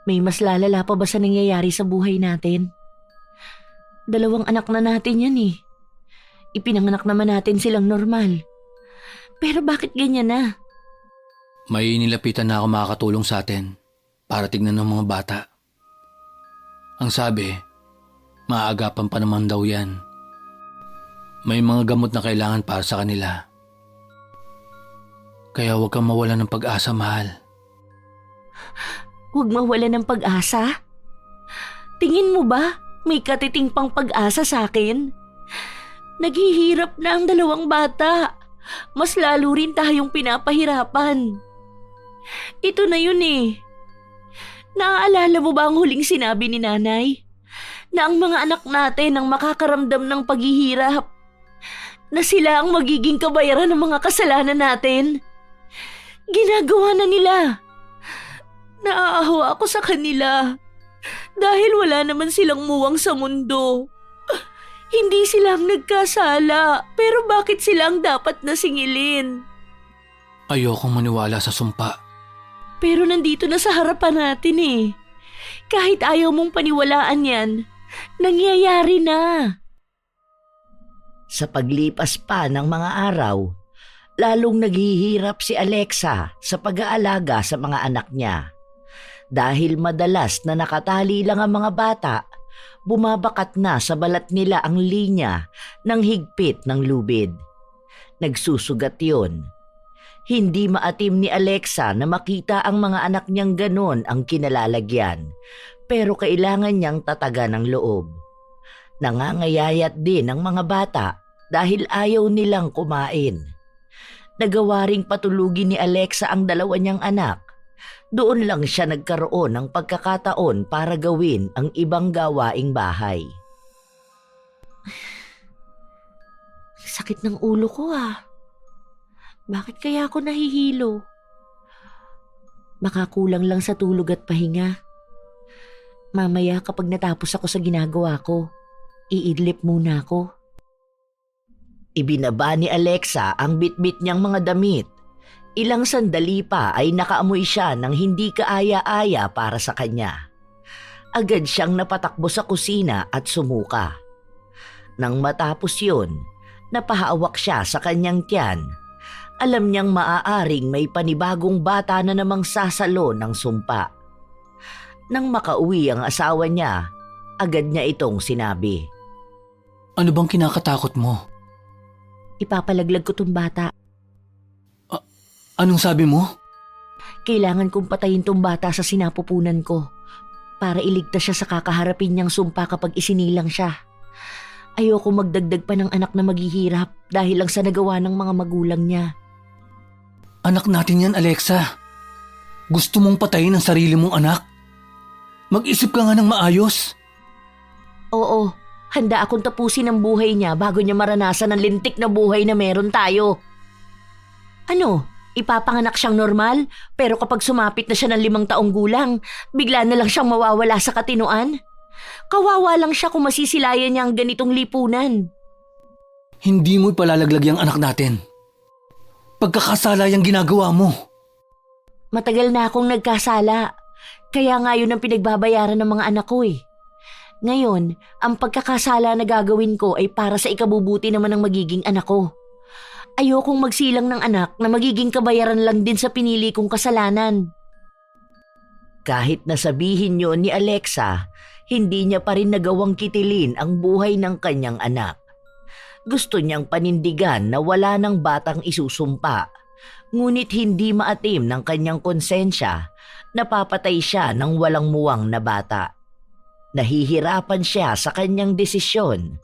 May mas lalala pa ba sa nangyayari sa buhay natin? Dalawang anak na natin yan eh. Ipinanganak naman natin silang normal. Pero bakit ganyan na? May nilapitan na ako makakatulong sa atin para tignan ng mga bata. Ang sabi, maaagapan pa naman daw yan. May mga gamot na kailangan para sa kanila. Kaya huwag kang mawala ng pag-asa, mahal. Huwag mawala ng pag-asa? Tingin mo ba may katiting pang pag-asa sa akin? Naghihirap na ang dalawang bata. Mas lalo rin tayong pinapahirapan. Ito na yun eh. Naaalala mo ba ang huling sinabi ni nanay? Na ang mga anak natin ang makakaramdam ng paghihirap. na sila ang magiging kabayaran ng mga kasalanan natin. Ginagawa na nila. Naaawa ako sa kanila dahil wala naman silang muwang sa mundo. Hindi sila ang nagkasala, pero bakit sila ang dapat na singilin? Ayokong maniwala sa sumpa. Pero nandito na sa harapan natin eh. Kahit ayaw mong paniwalaan yan, nangyayari na. Sa paglipas pa ng mga araw, lalong naghihirap si Alexa sa pag-aalaga sa mga anak niya. Dahil madalas na nakatali lang ang mga bata, bumabakat na sa balat nila ang linya ng higpit ng lubid. Nagsusugat yun. Hindi maatim ni Alexa na makita ang mga anak niyang ganon ang kinalalagyan, pero kailangan niyang tatagan ng loob. Nangangayayat din ang mga bata dahil ayaw nilang kumain. Nagawa ring patulugin ni Alexa ang dalawa niyang anak. Doon lang siya nagkaroon ng pagkakataon para gawin ang ibang gawaing bahay. Sakit ng ulo ko ah. Bakit kaya ako nahihilo? Baka kulang lang sa tulog at pahinga. Mamaya kapag natapos ako sa ginagawa ko, iidlip muna ako. Ibinaba ni Alexa ang bitbit niyang mga damit. Ilang sandali pa ay nakaamoy siya ng hindi kaaya-aya para sa kanya. Agad siyang napatakbo sa kusina at sumuka. Nang matapos yun, napahawak siya sa kanyang tiyan. Alam niyang maaaring may panibagong bata na namang sasalo ng sumpa. Nang makauwi ang asawa niya, agad niya itong sinabi. Ano bang kinakatakot mo? Ipapalaglag ko tong bata. Anong sabi mo? Kailangan kong patayin tong bata sa sinapupunan ko para iligtas siya sa kakaharapin niyang sumpa kapag isinilang siya. Ayoko magdagdag pa ng anak na maghihirap dahil lang sa nagawa ng mga magulang niya. Anak natin yan, Alexa. Gusto mong patayin ang sarili mong anak? Mag-isip ka nga ng maayos. Oo, handa akong tapusin ang buhay niya bago niya maranasan ang lintik na buhay na meron tayo. Ano, ipapanganak siyang normal pero kapag sumapit na siya ng 5 taong gulang, bigla na lang siyang mawawala sa katinuan? Kawawa lang siya kung masisilayan niya ang ganitong lipunan. Hindi mo ipalalaglag yung anak natin. Pagkakasala yung ginagawa mo. Matagal na akong nagkasala, kaya nga yun ang pinagbabayaran ng mga anak ko eh. Ngayon, ang pagkakasala na gagawin ko ay para sa ikabubuti naman ng magiging anak ko. Ayokong magsilang ng anak na magiging kabayaran lang din sa pinili kong kasalanan. Kahit nasabihin niyo ni Alexa, hindi niya pa rin nagawang kitilin ang buhay ng kanyang anak. Gusto niyang panindigan na wala ng batang isusumpa, ngunit hindi maatim ng kanyang konsensya, napapatay siya ng walang muwang na bata. Nahihirapan siya sa kanyang desisyon.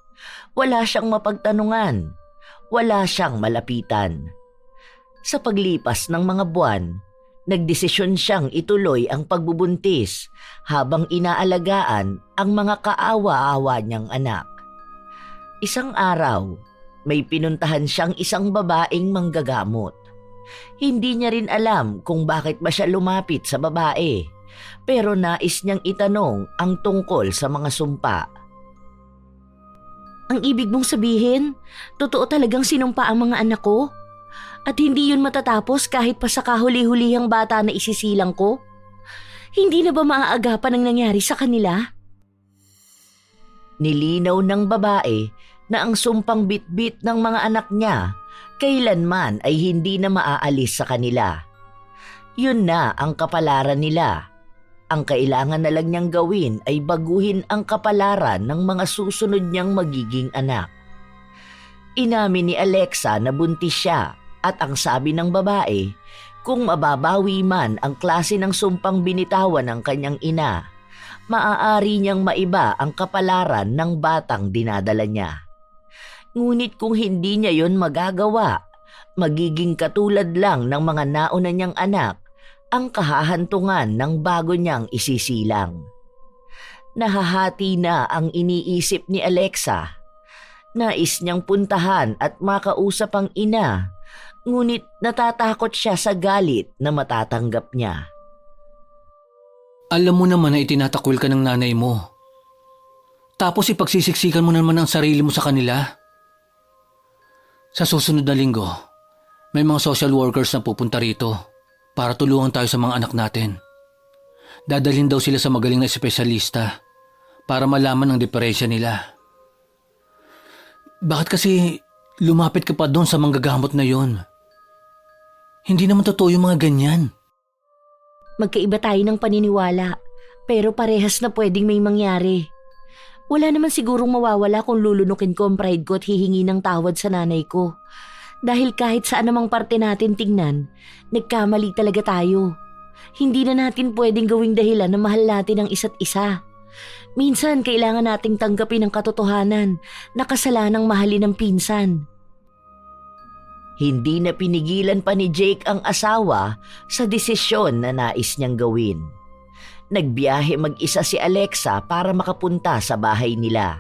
Wala siyang mapagtanungan. Wala siyang malapitan. Sa paglipas ng mga buwan, nagdesisyon siyang ituloy ang pagbubuntis habang inaalagaan ang mga kaawa-awa niyang anak. Isang araw, may pinuntahan siyang isang babaeng manggagamot. Hindi niya rin alam kung bakit ba siya lumapit sa babae, pero nais niyang itanong ang tungkol sa mga sumpa. Ang ibig mong sabihin, totoo talagang sinumpa ang mga anak ko? At hindi yun matatapos kahit pa sa kahuli-hulihang bata na isisilang ko? Hindi na ba maaagapan ang nangyari sa kanila? Nilinaw ng babae na ang sumpang bitbit ng mga anak niya kailanman ay hindi na maaalis sa kanila. Yun na ang kapalaran nila. Ang kailangan na lang niyang gawin ay baguhin ang kapalaran ng mga susunod niyang magiging anak. Inamin ni Alexa na buntis siya at ang sabi ng babae, kung mababawi man ang klase ng sumpang binitawan ng kanyang ina, maaari niyang maiba ang kapalaran ng batang dinadala niya. Ngunit kung hindi niya yon magagawa, magiging katulad lang ng mga nauna niyang anak ang kahahantungan ng bago niyang isisilang. Nahahati na ang iniisip ni Alexa. Nais niyang puntahan at makausap ang ina, ngunit natatakot siya sa galit na matatanggap niya. Alam mo naman na itinatakwil ka ng nanay mo. Tapos ipagsisiksikan mo naman ang sarili mo sa kanila. Sa susunod na linggo, may mga social workers na pupunta rito para tulungan tayo sa mga anak natin. Dadalhin daw sila sa magaling na espesyalista para malaman ang depresya nila. Bakit kasi lumapit ka pa doon sa manggagamot na yon? Hindi naman totoo yung mga ganyan. Magkaiba tayo ng paniniwala, pero parehas na pwedeng may mangyari. Wala naman sigurong mawawala kung lulunukin ko ang pride ko at hihingi ng tawad sa nanay ko. Dahil kahit saan namang parte natin tingnan, nagkamali talaga tayo. Hindi na natin pwedeng gawing dahilan na mahal natin ang isa't isa. Minsan kailangan nating tanggapin ang katotohanan na kasalanang mahalin ng pinsan. Hindi na pinigilan pa ni Jake ang asawa sa desisyon na nais niyang gawin. Nagbiyahe mag-isa si Alexa para makapunta sa bahay nila.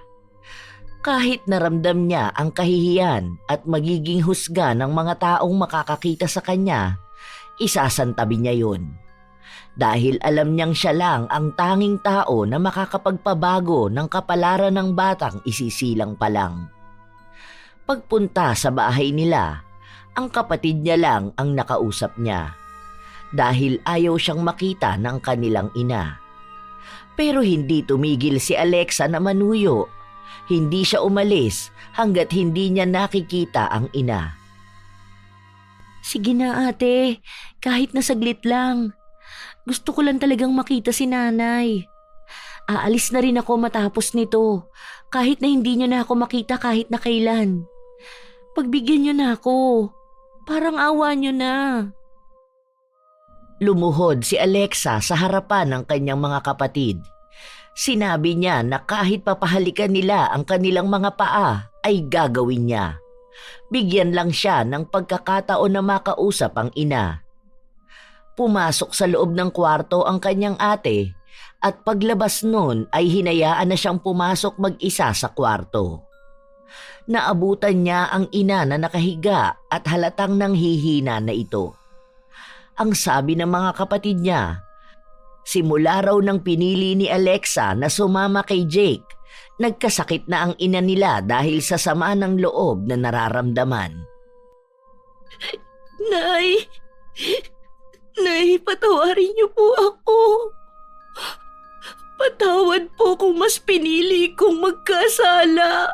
Kahit naramdam niya ang kahihiyan at magiging husga ng mga taong makakakita sa kanya, isasantabi niya yun. Dahil alam niyang siya lang ang tanging tao na makakapagpabago ng kapalaran ng batang isisilang pa lang. Pagpunta sa bahay nila, ang kapatid niya lang ang nakausap niya dahil ayaw siyang makita ng kanilang ina. Pero hindi tumigil si Alexa na manuyo. Hindi siya umalis hanggat hindi niya nakikita ang ina. Sige na ate, kahit na saglit lang. Gusto ko lang talagang makita si nanay. Aalis na rin ako matapos nito, kahit na hindi niyo na ako makita kahit na kailan. Pagbigyan niyo na ako. Parang awa niyo na. Lumuhod si Alexa sa harapan ng kanyang mga kapatid. Sinabi niya na kahit papahalikan nila ang kanilang mga paa ay gagawin niya. Bigyan lang siya ng pagkakataon na makausap ang ina. Pumasok sa loob ng kwarto ang kanyang ate at paglabas nun ay hinayaan na siyang pumasok mag-isa sa kwarto. Naabutan niya ang ina na nakahiga at halatang nanghihina na ito. Ang sabi ng mga kapatid niya, simula raw nang pinili ni Alexa na sumama kay Jake, nagkasakit na ang ina nila dahil sa sama ng loob na nararamdaman. Nay! Nay, patawarin niyo po ako. Patawad po kung mas pinili kong magkasala.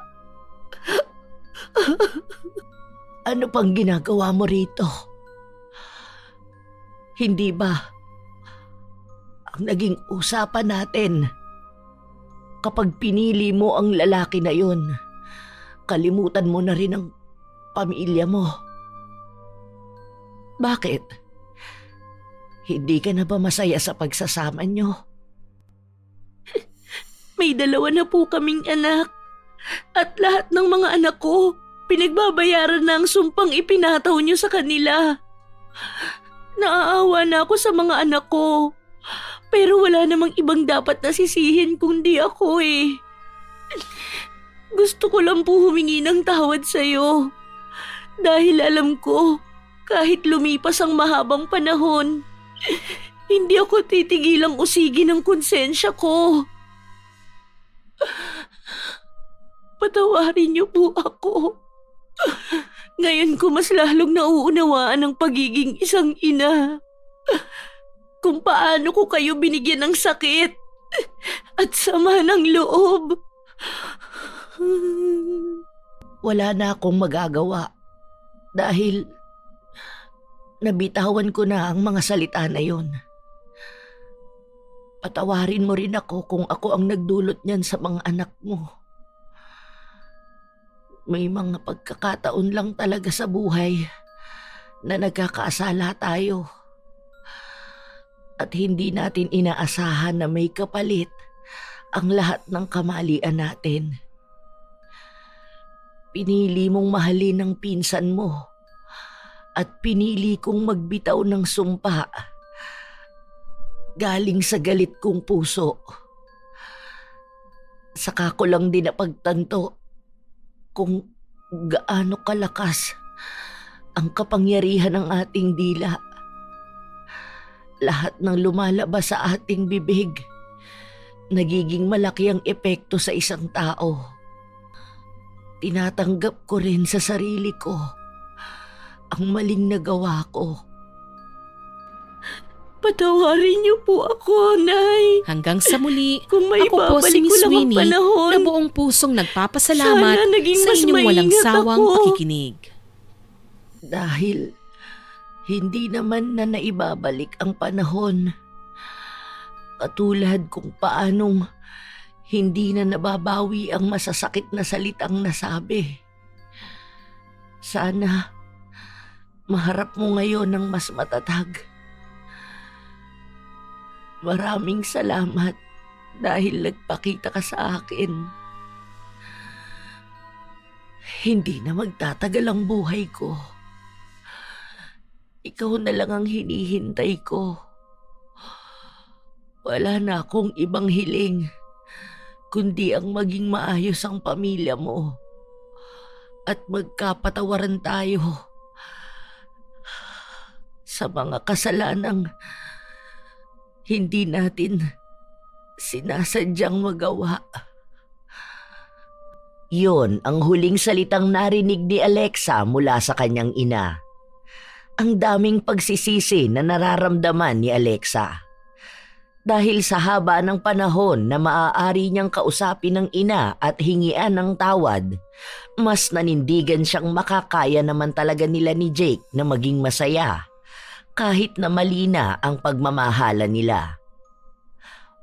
Ano pang ginagawa mo rito? Hindi ba ang naging usapan natin kapag pinili mo ang lalaki na yun, kalimutan mo na rin ang pamilya mo? Bakit? Hindi ka na ba masaya sa pagsasama nyo? May 2 na po kaming anak. At lahat ng mga anak ko, pinagbabayaran na ang sumpang ipinataw niyo sa kanila. Naaawa na ako sa mga anak ko. Pero wala namang ibang dapat nasisihin kundi ako eh. Gusto ko lang po humingi ng tawad sa'yo. Dahil alam ko, kahit lumipas ang mahabang panahon, hindi ako titigilang usigin ang konsensya ko. Patawarin niyo po ako. Ngayon ko mas lalong nauunawaan ang pagiging isang ina. Kung paano ko kayo binigyan ng sakit at sama ng loob. Wala na akong magagawa dahil nabitawan ko na ang mga salita na yon. Patawarin mo rin ako kung ako ang nagdulot niyan sa mga anak mo. May mga pagkakataon lang talaga sa buhay na nagkakaasala tayo. At hindi natin inaasahan na may kapalit ang lahat ng kamalian natin. Pinili mong mahalin ang pinsan mo at pinili kong magbitaw ng sumpa galing sa galit kong puso. Saka ko lang din napagtanto kung gaano kalakas ang kapangyarihan ng ating dila. Lahat ng lumalabas sa ating bibig, nagiging malaki ang epekto sa isang tao. Tinatanggap ko rin sa sarili ko ang maling nagawa ko. Patawarin niyo po ako, Nay. Hanggang sa muli, Kung may ako po si babalik ko Miss lang ang Winnie panahon, na buong pusong nagpapasalamat sana naging sa mas inyong walang maingat sawang ako. pakikinig. Dahil hindi naman na naibabalik ang panahon. Katulad kung paanong hindi na nababawi ang masasakit na salitang nasabi. Sana maharap mo ngayon ng mas matatag. Maraming salamat dahil nagpakita ka sa akin. Hindi na magtatagal ang buhay ko. Ikaw na lang ang hinihintay ko. Wala na akong ibang hiling, kundi ang maging maayos ang pamilya mo at magkapatawaran tayo sa mga kasalanang hindi natin sinasadyang magawa. Yon ang huling salitang narinig ni Alexa mula sa kanyang ina. Ang daming pagsisisi na nararamdaman ni Alexa. Dahil sa haba ng panahon na maaari niyang kausapin ng ina at hingian ng tawad, mas nanindigan siyang makakaya naman talaga nila ni Jake na maging masaya, kahit na mali na ang pagmamahala nila.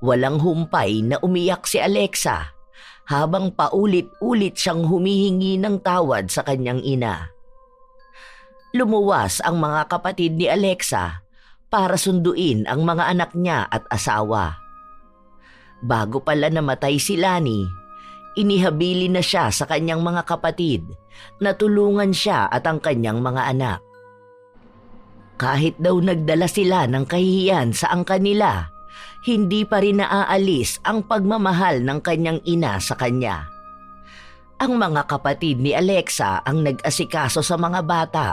Walang humpay na umiyak si Alexa habang paulit-ulit siyang humihingi ng tawad sa kanyang ina. Lumuwas ang mga kapatid ni Alexa para sunduin ang mga anak niya at asawa. Bago pala namatay si Lani, inihabili na siya sa kanyang mga kapatid na tulungan siya at ang kanyang mga anak. Kahit daw nagdala sila ng kahihiyan sa angkan nila, hindi pa rin naaalis ang pagmamahal ng kanyang ina sa kanya. Ang mga kapatid ni Alexa ang nag-asikaso sa mga bata.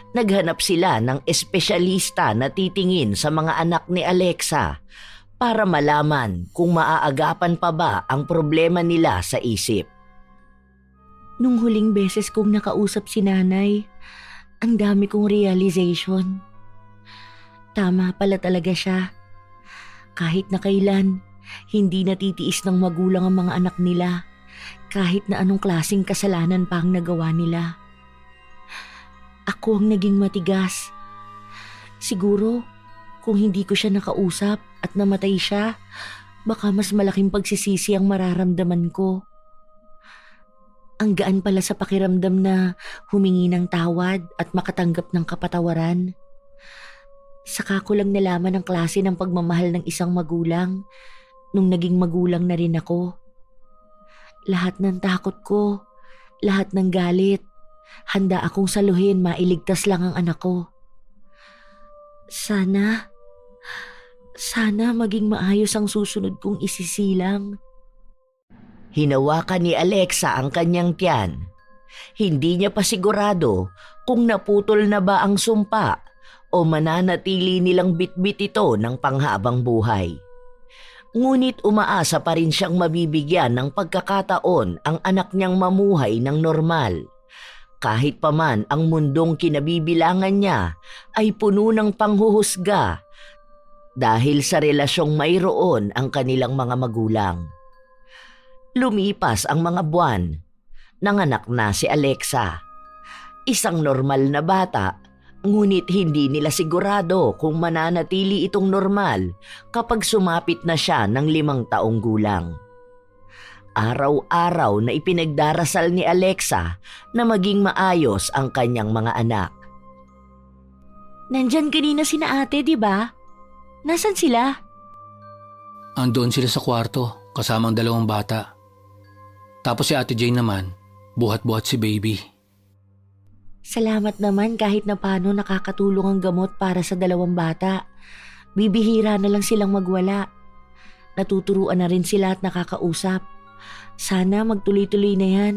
Naghanap sila ng espesyalista na titingin sa mga anak ni Alexa para malaman kung maaagapan pa ba ang problema nila sa isip. Nung huling beses kong nakausap si Nanay, ang dami kong realization. Tama pala talaga siya. Kahit na kailan, hindi natitiis ng magulang ang mga anak nila, kahit na anong klaseng kasalanan pa ang nagawa nila. Ako ang naging matigas. Siguro, kung hindi ko siya nakausap at namatay siya, baka mas malaking pagsisisi ang mararamdaman ko. Ang gaan pala sa pakiramdam na humingi ng tawad at makatanggap ng kapatawaran. Saka ko lang nalaman ang klase ng pagmamahal ng isang magulang nung naging magulang na rin ako. Lahat ng takot ko, lahat ng galit, handa akong saluhin mailigtas lang ang anak ko. Sana maging maayos ang susunod kong isisilang. Hinawakan ni Alexa ang kanyang tiyan. Hindi niya pa sigurado kung naputol na ba ang sumpa o mananatili nilang bitbit ito ng panghabang buhay. Ngunit umaasa pa rin siyang mabibigyan ng pagkakataon ang anak niyang mamuhay ng normal. Kahit pa man ang mundong kinabibilangan niya ay puno ng panghuhusga dahil sa relasyong mayroon ang kanilang mga magulang. Lumipas ang mga buwan, nanganak na si Alexa. Isang normal na bata, ngunit hindi nila sigurado kung mananatili itong normal kapag sumapit na siya ng 5 taong gulang. Araw-araw na ipinagdarasal ni Alexa na maging maayos ang kanyang mga anak. Nandyan kanina sina ate, di ba? Nasaan sila? Andoon sila sa kwarto kasama ang 2 bata. Tapos si Ate Jane naman, buhat-buhat si baby. Salamat naman kahit na paano nakakatulong ang gamot para sa 2 bata. Bibihira na lang silang magwala. Natuturuan na rin sila at nakakausap. Sana magtuloy-tuloy na yan.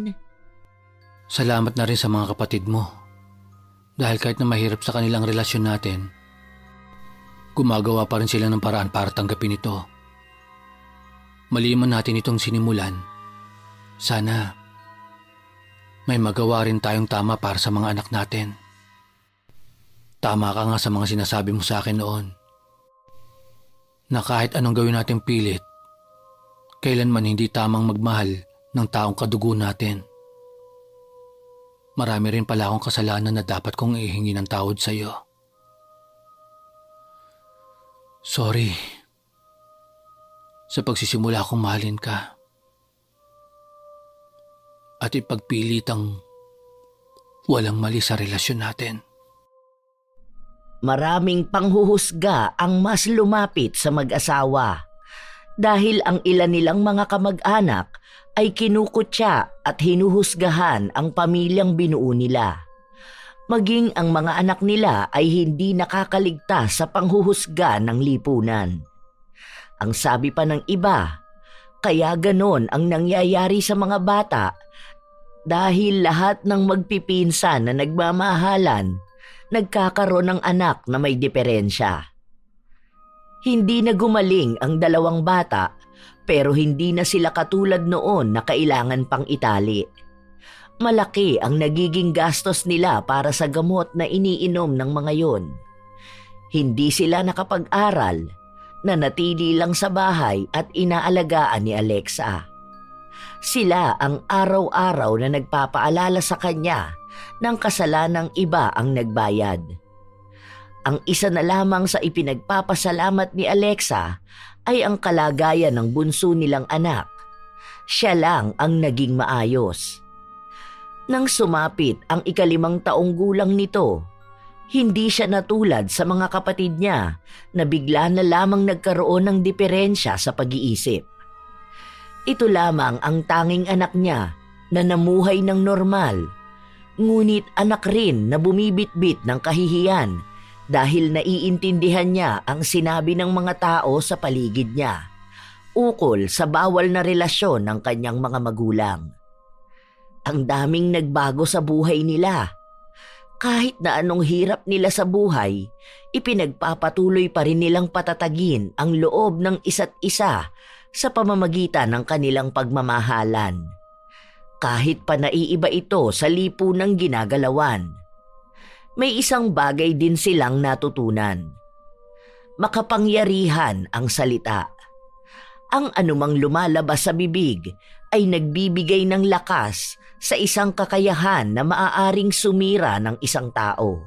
Salamat na rin sa mga kapatid mo. Dahil kahit na mahirap sa kanilang relasyon natin, gumagawa pa rin sila ng paraan para tanggapin ito. Mali man natin itong sinimulan, sana may magawa rin tayong tama para sa mga anak natin. Tama ka nga sa mga sinasabi mo sa akin noon, na kahit anong gawin natin pilit, kailanman hindi tamang magmahal ng taong kadugo natin. Marami rin pala akong kasalanan na dapat kong ihingi ng tawad sa iyo. Sorry sa pagsisimula kong mahalin ka at ipagpilitang walang mali sa relasyon natin. Maraming panghuhusga ang mas lumapit sa mag-asawa dahil ang ilan nilang mga kamag-anak ay kinukutya at hinuhusgahan ang pamilyang binuo nila. Maging ang mga anak nila ay hindi nakakaligtas sa panghuhusga ng lipunan. Ang sabi pa ng iba, kaya ganon ang nangyayari sa mga bata dahil lahat ng magpipinsan na nagmamahalan nagkakaroon ng anak na may diferensya. Hindi na gumaling ang dalawang bata pero hindi na sila katulad noon na kailangan pang itali. Malaki ang nagiging gastos nila para sa gamot na iniinom ng mga yon. Hindi sila nakapag-aral, nanatili lang sa bahay at inaalagaan ni Alexa. Sila ang araw-araw na nagpapaalala sa kanya ng kasalanang iba ang nagbayad. Ang isa na lamang sa ipinagpapasalamat ni Alexa ay ang kalagayan ng bunso nilang anak. Siya lang ang naging maayos. Nang sumapit ang 5 taong gulang nito, hindi siya natulad sa mga kapatid niya na bigla na lamang nagkaroon ng diferensya sa pag-iisip. Ito lamang ang tanging anak niya na namuhay ng normal, ngunit anak rin na bumibitbit ng kahihiyan dahil naiintindihan niya ang sinabi ng mga tao sa paligid niya ukol sa bawal na relasyon ng kanyang mga magulang. Ang daming nagbago sa buhay nila. Kahit na anong hirap nila sa buhay, ipinagpapatuloy pa rin nilang patatagin ang loob ng isa't isa sa pamamagitan ng kanilang pagmamahalan. Kahit pa naiiba ito sa lipunang ginagalawan, may isang bagay din silang natutunan. Makapangyarihan ang salita. Ang anumang lumalabas sa bibig ay nagbibigay ng lakas sa isang kakayahan na maaaring sumira ng isang tao.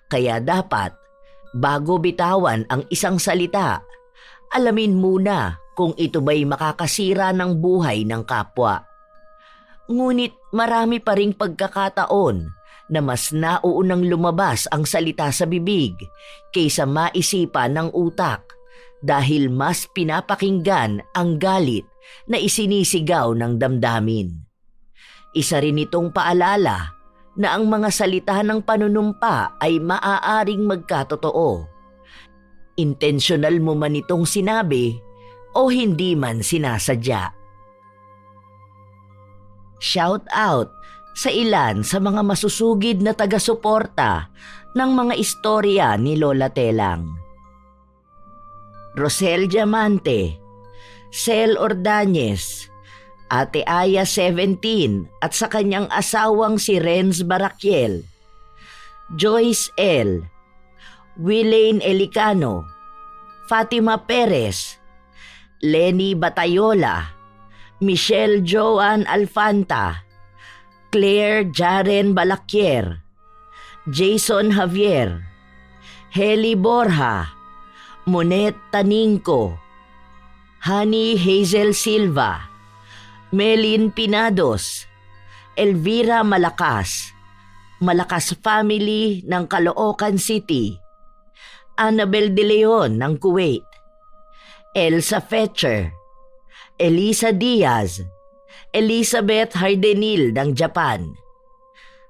Kaya dapat, bago bitawan ang isang salita, alamin muna kung ito ba'y makakasira ng buhay ng kapwa. Ngunit marami pa ring pagkakataon na mas nauunang lumabas ang salita sa bibig kaysa maisipan ng utak dahil mas pinapakinggan ang galit na isinisigaw ng damdamin. Isa rin itong paalala na ang mga salita ng panunumpa ay maaaring magkatotoo. Intensyonal mo man itong sinabi o hindi man sinasadya. Shout out sa ilan sa mga masusugid na taga-suporta ng mga istorya ni Lola Telang. Rosel Diamante, Sel Ordañez, Ate Aya 17 at sa kanyang asawang si Renz Barakiel, Joyce L, Willaine Elicano, Fatima Perez, Lenny Batayola, Michelle Joan Alfanta, Claire Jaren Balaquier, Jason Javier, Heli Borja, Monet Taningco, Honey Hazel Silva, Melin Pinados, Elvira Malakas, Malakas Family ng Caloocan City, Annabel De Leon ng Kuwait, Elsa Fetcher, Elisa Diaz, Elizabeth Hardenil ng Japan,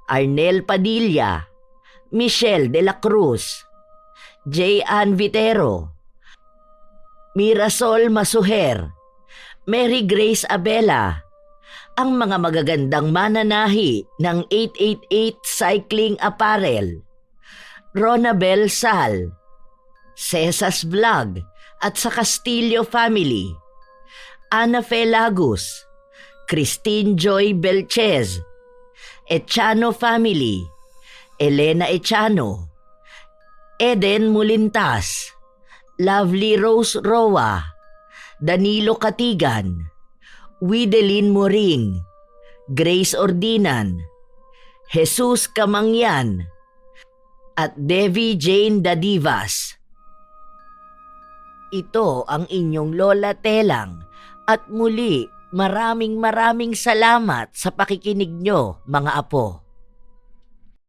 Arnel Padilla, Michelle De La Cruz, J. Ann Vitero, Mirasol Masuher, Mary Grace Abela, ang mga magagandang mananahi ng 888 Cycling Apparel, Ronabel Sal, Cesas Vlog at sa Castillo Family, Ana Fe Lagos, Christine Joy Belchez, Echano Family, Elena Echano, Eden Mulintas, Lovely Rose Roa, Danilo Katigan, Widelin Moring, Grace Ordinan, Jesus Kamangyan, at Devi Jane Dadivas. Ito ang inyong Lola Telang at muli maraming salamat sa pakikinig nyo, mga apo.